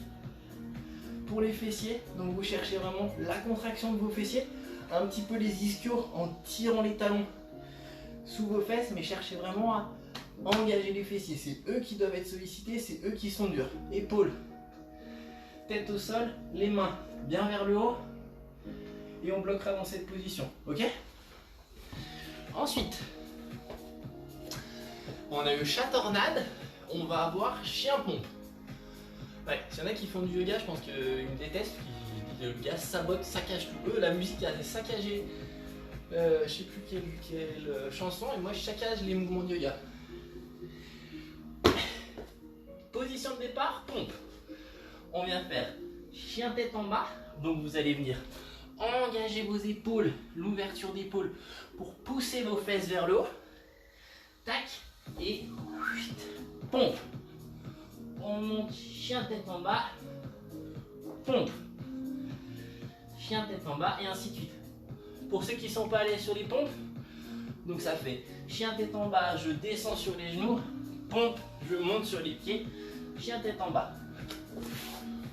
Speaker 1: pour les fessiers. Donc vous cherchez vraiment la contraction de vos fessiers. Un petit peu les ischios en tirant les talons sous vos fesses, mais cherchez vraiment à engager les fessiers. C'est eux qui doivent être sollicités, c'est eux qui sont durs. Épaules, tête au sol, les mains bien vers le haut. Et on bloquera dans cette position, ok? Ensuite, on a eu chat tornade, on va avoir chien pompe. Ouais, s'il y en a qui font du yoga, je pense qu'ils me détestent, le yoga sabote, saccage tout. Eux, la musique, elle est saccagée. Je sais plus quelle chanson, et moi je saccage les mouvements de yoga. Position de départ, pompe. On vient faire chien tête en bas, donc vous allez venir engager vos épaules, l'ouverture d'épaule pour pousser vos fesses vers le haut. Tac, et pompe. On monte chien tête en bas, pompe. Chien tête en bas et ainsi de suite. Pour ceux qui ne sont pas allés sur les pompes, donc ça fait chien tête en bas, je descends sur les genoux, pompe, je monte sur les pieds, chien tête en bas.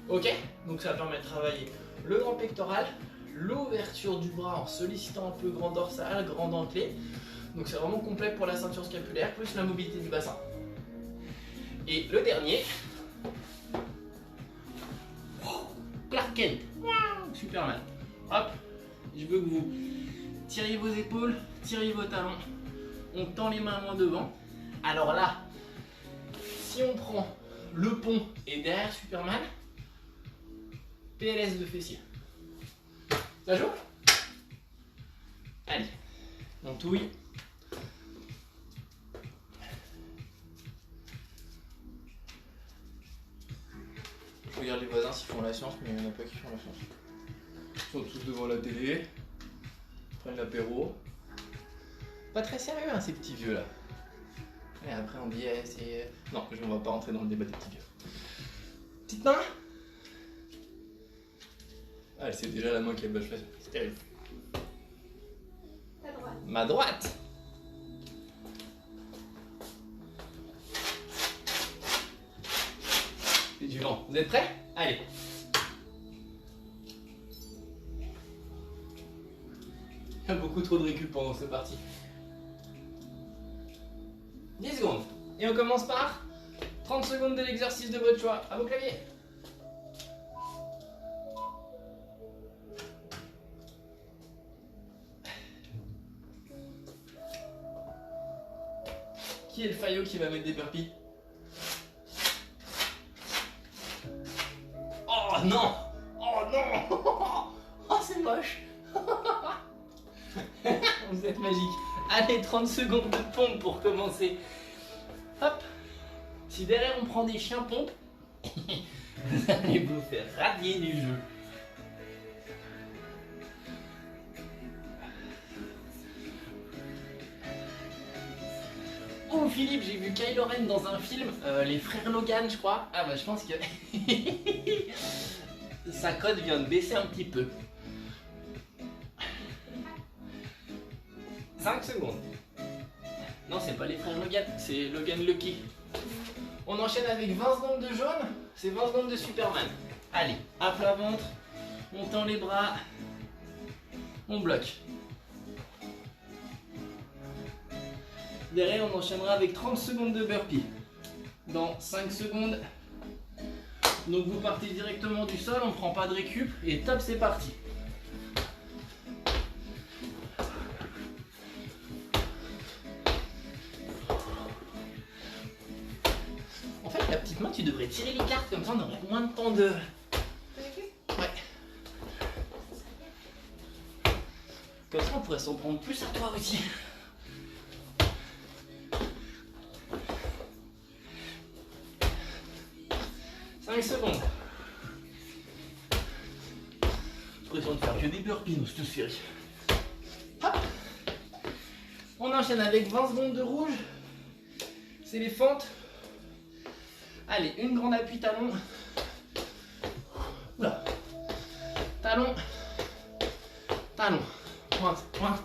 Speaker 1: Ok, donc ça permet de travailler le grand pectoral, l'ouverture du bras en sollicitant un peu grand dorsal, grand dentelé. Donc c'est vraiment complet pour la ceinture scapulaire, plus la mobilité du bassin. Et le dernier, Clark Kent, Superman. Hop, je veux que vous tiriez vos épaules, tiriez vos talons, on tend les mains loin devant. Alors là, si on prend le pont et derrière Superman, PLS de fessier. Ça joue? Allez, on touille. Je regarde les voisins s'ils font la science, mais il n'y en a pas qui font la science. Ils sont tous devant la télé, prennent l'apéro. Pas très sérieux hein, ces petits vieux là. Et après on dit c'est... Non, je ne vais pas rentrer dans le débat des petits vieux. Petite main. Ah, c'est déjà la main qui a bâché. C'est terrible.
Speaker 2: Ta droite.
Speaker 1: Ma droite. C'est du vent. Vous êtes prêts? Allez. Il y a beaucoup trop de récup pendant cette partie. 10 secondes. Et on commence par 30 secondes de l'exercice de votre choix. À vos claviers. Qui est le faillot qui va mettre des burpees? Oh non! Oh non! Oh c'est moche! Vous êtes magique. Allez, 30 secondes de pompe pour commencer. Hop! Si derrière on prend des chiens pompes, vous allez vous faire radier du jeu. Oh Philippe, j'ai vu Kylo Ren dans un film, les frères Logan je crois. Ah bah je pense que sa cote vient de baisser un petit peu. 5 secondes. Non c'est pas les frères Logan, c'est Logan Lucky. On enchaîne avec 20 secondes de jaune, c'est 20 secondes de Superman. Allez, à plat ventre, on tend les bras, on bloque. Derrière, on enchaînera avec 30 secondes de burpee. Dans 5 secondes. Donc vous partez directement du sol, on ne prend pas de récup. Et top, c'est parti. En fait, la petite main, tu devrais tirer les cartes, comme ça on aurait moins de temps de... Ouais. Comme ça, on pourrait s'en prendre plus à toi aussi. 5 secondes. J'ai l'impression de faire que des burpees dans cette série. Hop. On enchaîne avec 20 secondes de rouge. C'est les fentes. Allez, une grande appui talon. Oula. Talon. Talon. Pointe, pointe.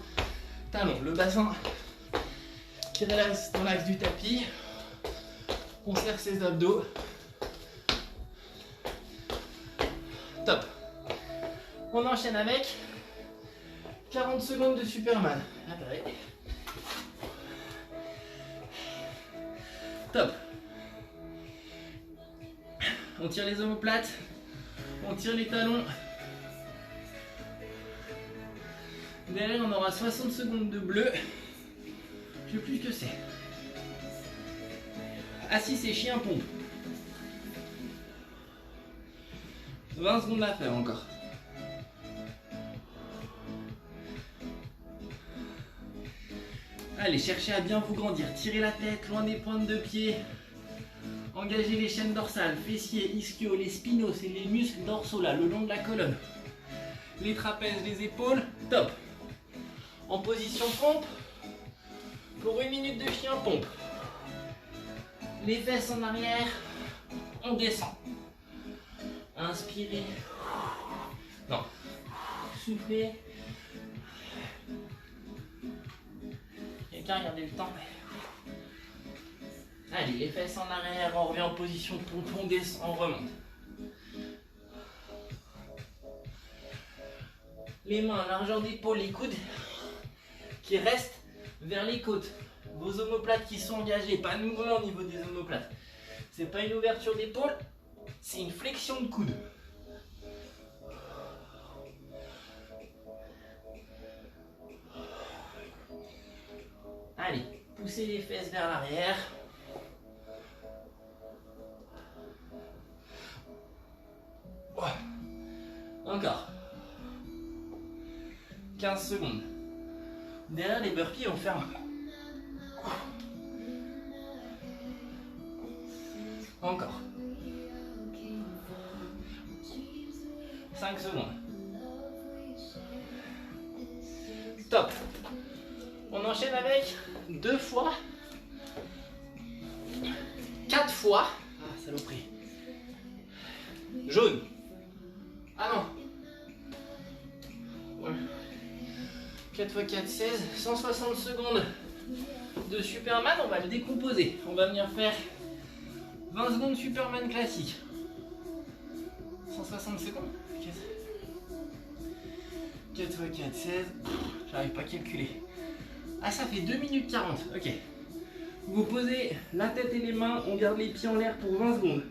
Speaker 1: Talon. Le bassin qui reste dans l'axe du tapis. On serre ses abdos. Top. On enchaîne avec 40 secondes de Superman. Ah, pareil. Top. On tire les omoplates. On tire les talons. Derrière, on aura 60 secondes de bleu. Je sais plus ce que c'est. Assis et chien pompe. 20 secondes à faire encore. Allez, cherchez à bien vous grandir. Tirez la tête loin des pointes de pied. Engagez les chaînes dorsales, fessiers, ischio, les spinos et les muscles dorsaux là, le long de la colonne. Les trapèzes, les épaules, top. En position pompe, pour 1 minute de chien pompe. Les fesses en arrière, on descend. Inspirez. Non. Soufflez. Quelqu'un regardez le temps. Allez, les fesses en arrière, on revient en position pompe, on descend, on remonte. Les mains, largeur d'épaule, les coudes qui restent vers les côtes. Vos omoplates qui sont engagées, pas de mouvement au niveau des omoplates. C'est pas une ouverture d'épaule, c'est une flexion de coude. Allez, poussez les fesses vers l'arrière. Encore. 15 secondes. Derrière les burpees, on ferme. Encore. 5 secondes. Top. On enchaîne avec 2 fois, 4 fois. Ah, saloperie. Jaune. Ah non. 4 x 4, 16. 160 secondes de Superman. On va le décomposer. On va venir faire 20 secondes Superman classique. 160 secondes. 4 x 4, 16. J'arrive pas à calculer. Ah, ça fait 2 minutes 40. Ok. Vous posez la tête et les mains. On garde les pieds en l'air pour 20 secondes.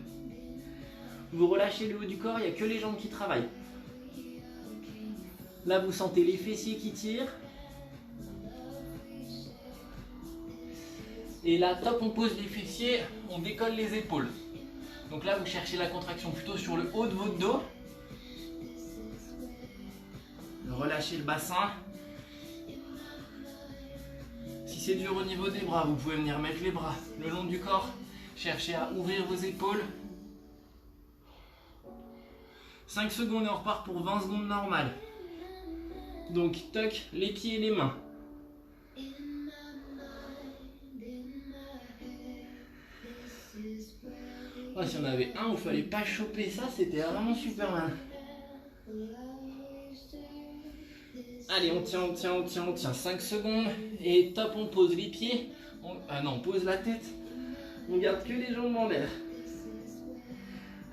Speaker 1: Vous relâchez le haut du corps. Il n'y a que les jambes qui travaillent. Là, vous sentez les fessiers qui tirent. Et là, top, on pose les fessiers. On décolle les épaules. Donc là, vous cherchez la contraction plutôt sur le haut de votre dos. Relâchez le bassin. Si c'est dur au niveau des bras, vous pouvez venir mettre les bras le long du corps. Cherchez à ouvrir vos épaules. 5 secondes et on repart pour 20 secondes normales. Donc, toc, les pieds et les mains. Oh, si on avait un où il fallait pas choper ça, c'était vraiment Superman. Allez, on tient, on tient, on tient, on tient. 5 secondes. Et top, on pose les pieds. Ah non, on pose la tête. On garde que les jambes en l'air.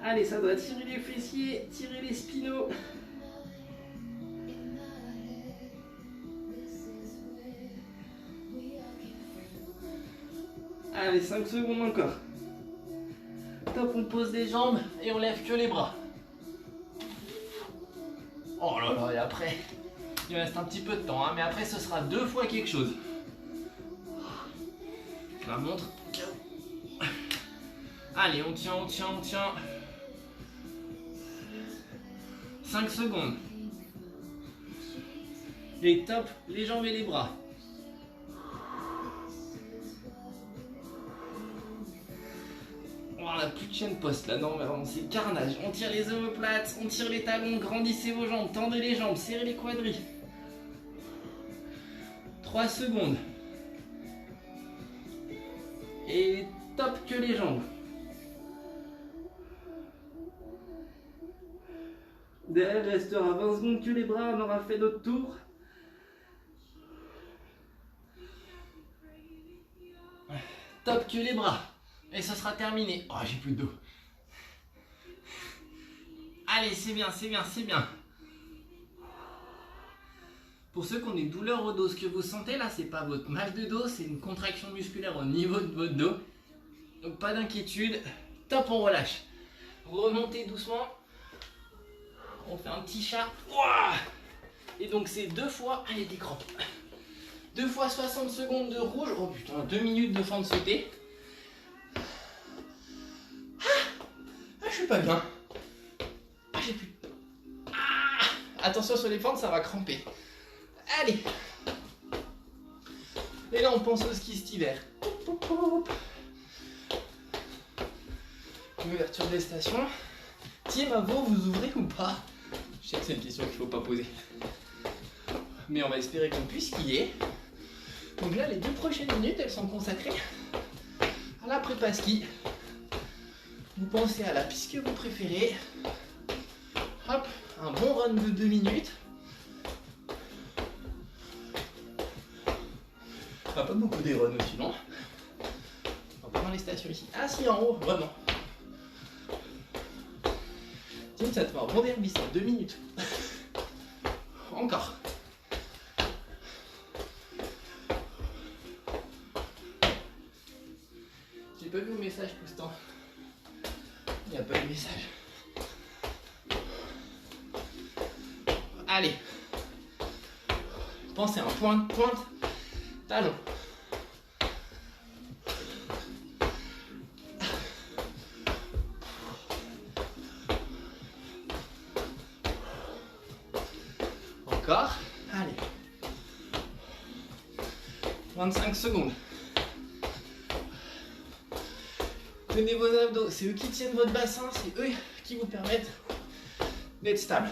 Speaker 1: Allez, ça doit tirer les fessiers, tirer les spinos. Allez, 5 secondes encore. Top, on pose les jambes et on lève que les bras. Oh là là, et après, il reste un petit peu de temps, hein, mais après ce sera 2 fois quelque chose. La montre. Allez, on tient, on tient, on tient. 5 secondes. Et top, les jambes et les bras. On n'a plus de chaîne poste là, non, vraiment c'est carnage. On tire les omoplates, on tire les talons, grandissez vos jambes, tendez les jambes, serrez les quadris. 3 secondes. Et top que les jambes. Derrière, restera 20 secondes que les bras, on aura fait notre tour. Top que les bras. Et ce sera terminé. Oh, j'ai plus de dos. Allez, c'est bien, c'est bien, c'est bien. Pour ceux qui ont des douleurs au dos, ce que vous sentez là, c'est pas votre mal de dos, c'est une contraction musculaire au niveau de votre dos. Donc pas d'inquiétude. Top, on relâche. Vous remontez doucement. On fait un petit chat. Ouah, Et donc c'est 2 fois, allez des crampes. 2 fois 60 secondes de rouge. Oh putain, 2 minutes de fente sautée. Ah, je suis pas bien. Ah, j'ai plus. Ah, attention sur les fentes, ça va cramper. Allez. Et là, on pense au ski cet hiver. Ouverture des stations. Team Avo, vous ouvrez ou pas? Je sais que c'est une question qu'il ne faut pas poser. Mais on va espérer qu'on puisse skier. Donc là, les 2 prochaines minutes, elles sont consacrées à la prépa ski. Vous pensez à la piste que vous préférez. Hop, un bon run de 2 minutes. Pas beaucoup des runs aussi, non? Pas dans les stations ici. Ah si, en haut, vraiment. Tiens, ça te fait un bon derby, ça, 2 minutes. Encore. J'ai pas vu le message tout ce temps. Il n'y a pas de message. Allez. Pensez à un pointe, talon. Encore. Allez. 25 secondes. Tenez vos abdos, c'est eux qui tiennent votre bassin, c'est eux qui vous permettent d'être stable.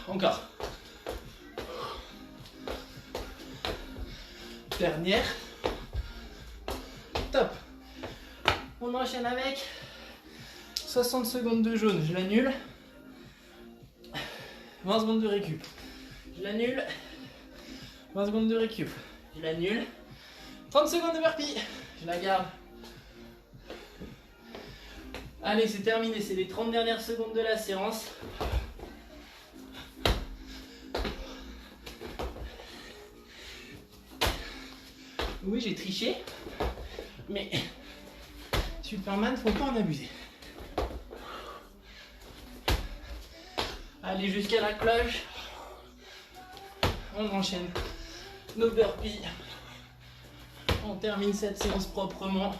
Speaker 1: Encore. Dernière. Top. On enchaîne avec 60 secondes de jaune, je l'annule. 20 secondes de récup. Je l'annule. 20 secondes de récup. Je l'annule. 30 secondes de burpee. Je la garde. Allez, c'est terminé. C'est les 30 dernières secondes de la séance. Oui, j'ai triché. Mais Superman, faut pas en abuser. Allez, jusqu'à la cloche. On enchaîne nos burpees. On termine cette séance proprement.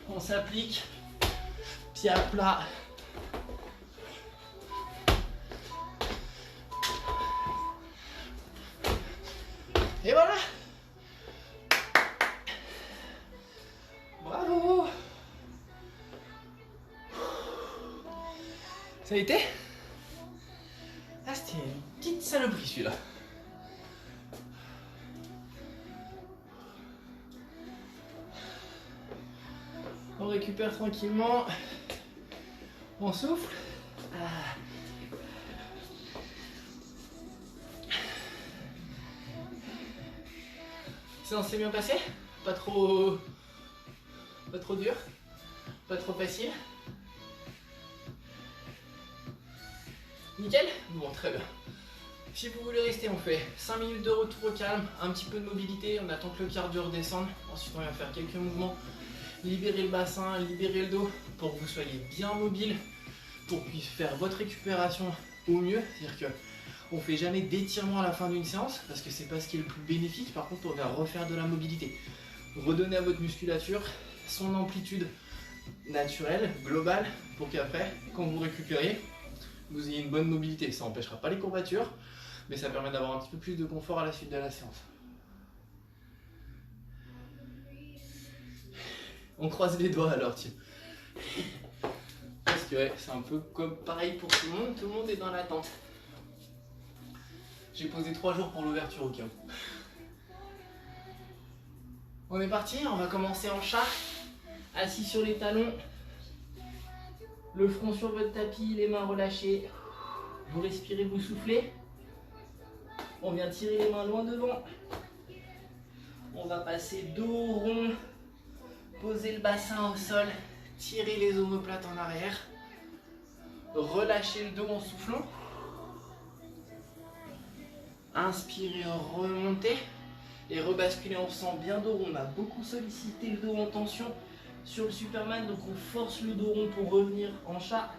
Speaker 1: On s'applique. Pied à plat. Et voilà. Bravo. Ça a été? Ah, c'était une petite saloperie celui-là. On récupère tranquillement. On souffle. Ah. Ça s'est bien passé? Pas trop dur? Pas trop facile? Nickel? Bon, très bien. Si vous voulez rester, on fait 5 minutes de retour au calme, un petit peu de mobilité, on attend que le cardio redescende. Ensuite, on va faire quelques mouvements, libérer le bassin, libérer le dos pour que vous soyez bien mobile, pour puisse faire votre récupération au mieux. C'est-à-dire qu'on ne fait jamais d'étirement à la fin d'une séance parce que c'est pas ce qui est le plus bénéfique. Par contre, on va refaire de la mobilité. Redonner à votre musculature son amplitude naturelle, globale, pour qu'après, quand vous récupérez, vous ayez une bonne mobilité. Ça n'empêchera pas les courbatures, mais ça permet d'avoir un petit peu plus de confort à la suite de la séance. On croise les doigts alors, tiens. Parce que ouais, c'est un peu comme pareil pour tout le monde est dans l'attente. J'ai posé 3 jours pour l'ouverture au cas où. On est parti, on va commencer en chat, assis sur les talons, le front sur votre tapis, les mains relâchées. Vous respirez, vous soufflez. On vient tirer les mains loin devant. On va passer dos rond, poser le bassin au sol, tirer les omoplates en arrière, relâcher le dos en soufflant. Inspirez, remontez et rebasculer en faisant bien dos. On a beaucoup sollicité le dos en tension.
Speaker 2: sur le Superman, donc on force le dos rond pour revenir en chat.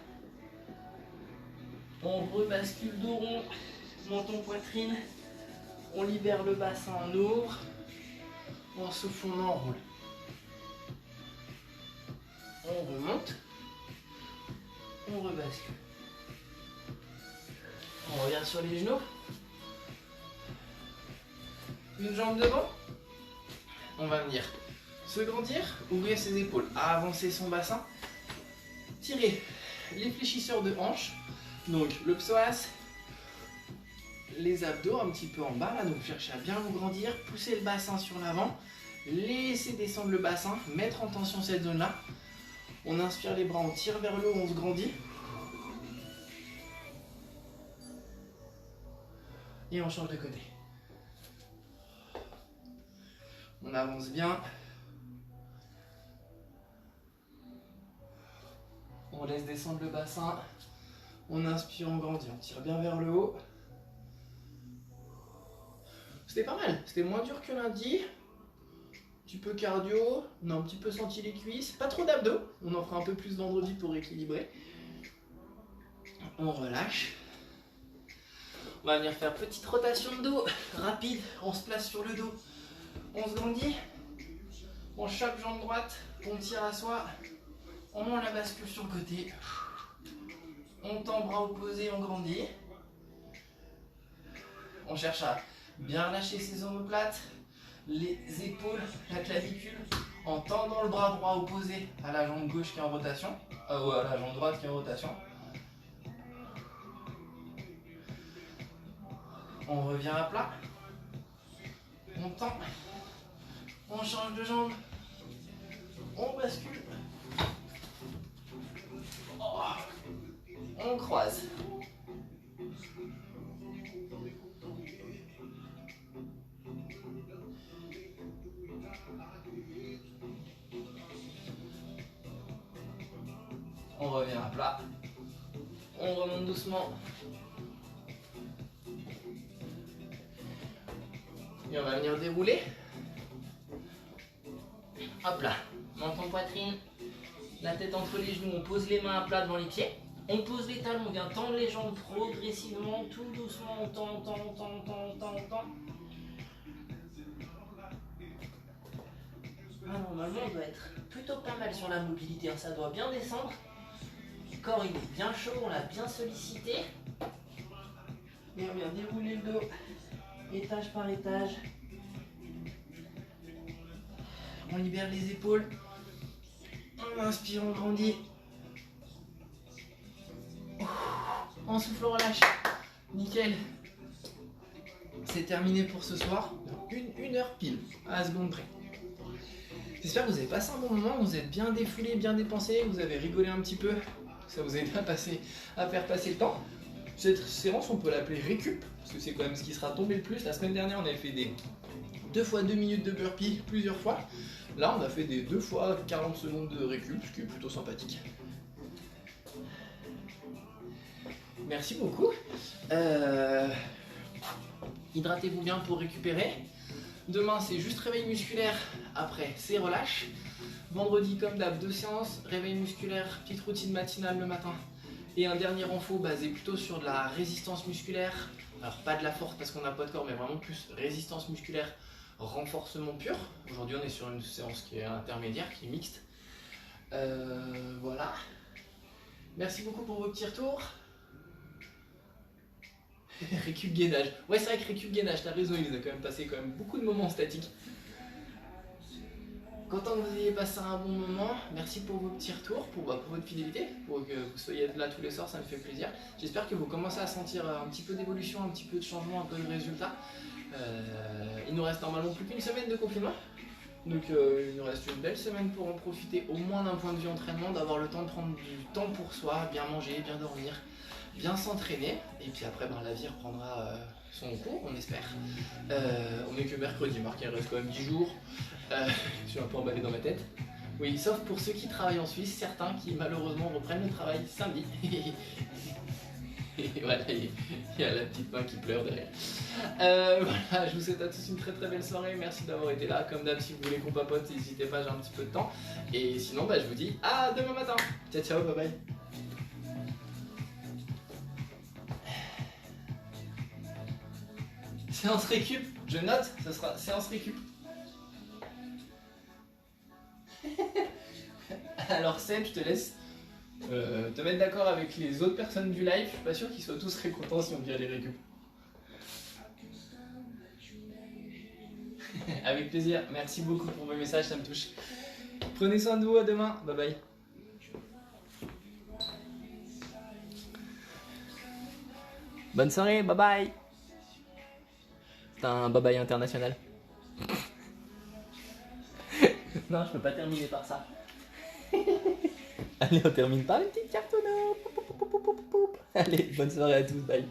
Speaker 2: On rebascule dos rond, menton poitrine, on libère le bassin, on ouvre, on souffle, on enroule. On remonte, on rebascule. On revient sur les genoux. Une jambe devant. On va venir se grandir, ouvrir ses épaules, avancer son bassin, tirer les fléchisseurs de hanches, donc le psoas, les abdos un petit peu en bas, là, donc cherchez à bien vous grandir, pousser le bassin sur l'avant, laisser descendre le bassin, mettre en tension cette zone-là. On inspire les bras, on tire vers le haut, on se grandit. Et on change de côté. On avance bien. On laisse descendre le bassin. On inspire, on grandit. On tire bien vers le haut. C'était pas mal. C'était moins dur que lundi. Un petit peu cardio. On a un petit peu senti les cuisses. Pas trop d'abdos. On en fera un peu plus vendredi pour équilibrer. On relâche. On va venir faire petite rotation de dos. Rapide. On se place sur le dos. On se grandit. On chope jambe droite. On tire à soi. On la bascule sur le côté. On tend bras opposés, on grandit. On cherche à bien relâcher ses omoplates, les épaules, la clavicule, en tendant le bras droit opposé à la jambe gauche qui est en rotation, ou à la jambe droite qui est en rotation. On revient à plat. On tend. On change de jambe. On bascule. On croise. On revient à plat. On remonte doucement. Et on va venir dérouler. Hop là. Menton poitrine. La tête entre les genoux. On pose les mains à plat devant les pieds. On pose les talons, on vient tendre les jambes progressivement, tout doucement, on tend, on tend, on tend, on tend, on tend, on tend. Ah, normalement, on doit être plutôt pas mal sur la mobilité, hein. Ça doit bien descendre. Le corps, il est bien chaud, on l'a bien sollicité. Et on vient dérouler le dos, étage par étage. On libère les épaules. On inspire, on grandit. On souffle, on relâche. Nickel. C'est terminé pour ce soir. Une heure pile, à la seconde près. J'espère que vous avez passé un bon moment, vous êtes bien défoulé, bien dépensé, vous avez rigolé un petit peu. Ça vous a aidé à faire passer le temps. Cette séance, on peut l'appeler récup, parce que c'est quand même ce qui sera tombé le plus. La semaine dernière, on avait fait des 2 fois 2 minutes de burpee plusieurs fois. Là, on a fait des 2 fois 40 secondes de récup, ce qui est plutôt sympathique. Merci beaucoup. Hydratez-vous bien pour récupérer. Demain, c'est juste réveil musculaire. Après, c'est relâche. Vendredi, comme d'hab, 2 séances. Réveil musculaire, petite routine matinale le matin. Et un dernier renfo basé plutôt sur de la résistance musculaire. Alors, pas de la force parce qu'on n'a pas de corps, mais vraiment plus résistance musculaire, renforcement pur. Aujourd'hui, on est sur une séance qui est intermédiaire, qui est mixte. Voilà. Merci beaucoup pour vos petits retours. Récup gainage. Ouais, c'est vrai que récup gainage, t'as raison, il nous a quand même passé beaucoup de moments statiques. Content que vous ayez passé un bon moment. Merci pour vos petits retours, pour votre fidélité, pour que vous soyez là tous les soirs, ça me fait plaisir. J'espère que vous commencez à sentir un petit peu d'évolution, un petit peu de changement, un peu de résultat. Il nous reste normalement plus qu'une semaine de confinement. Donc il nous reste une belle semaine pour en profiter, au moins d'un point de vue entraînement, d'avoir le temps de prendre du temps pour soi, bien manger, bien dormir, bien s'entraîner. Et puis après, la vie reprendra son cours, on espère. On est que mercredi, Marc, il reste quand même 10 jours. Je suis un peu emballé dans ma tête. Oui, sauf pour ceux qui travaillent en Suisse, certains qui malheureusement reprennent le travail samedi. Et voilà, il y a la petite main qui pleure derrière. Voilà, je vous souhaite à tous une très très belle soirée. Merci d'avoir été là. Comme d'hab, si vous voulez qu'on papote, n'hésitez pas, j'ai un petit peu de temps. Et sinon, bah, je vous dis à demain matin. Ciao, ciao, bye bye. Séance récup, je note, ça sera séance récup. Alors Seb, je te laisse te mettre d'accord avec les autres personnes du live. Je suis pas sûr qu'ils soient tous très contents si on vient les récup. Avec plaisir, merci beaucoup pour vos messages, ça me touche. Prenez soin de vous, à demain, bye bye. Bonne soirée, bye bye. C'est un bye bye international. Non, je peux pas terminer par ça. Allez, on termine par une petite cartonneau. Allez, bonne soirée à tous, bye.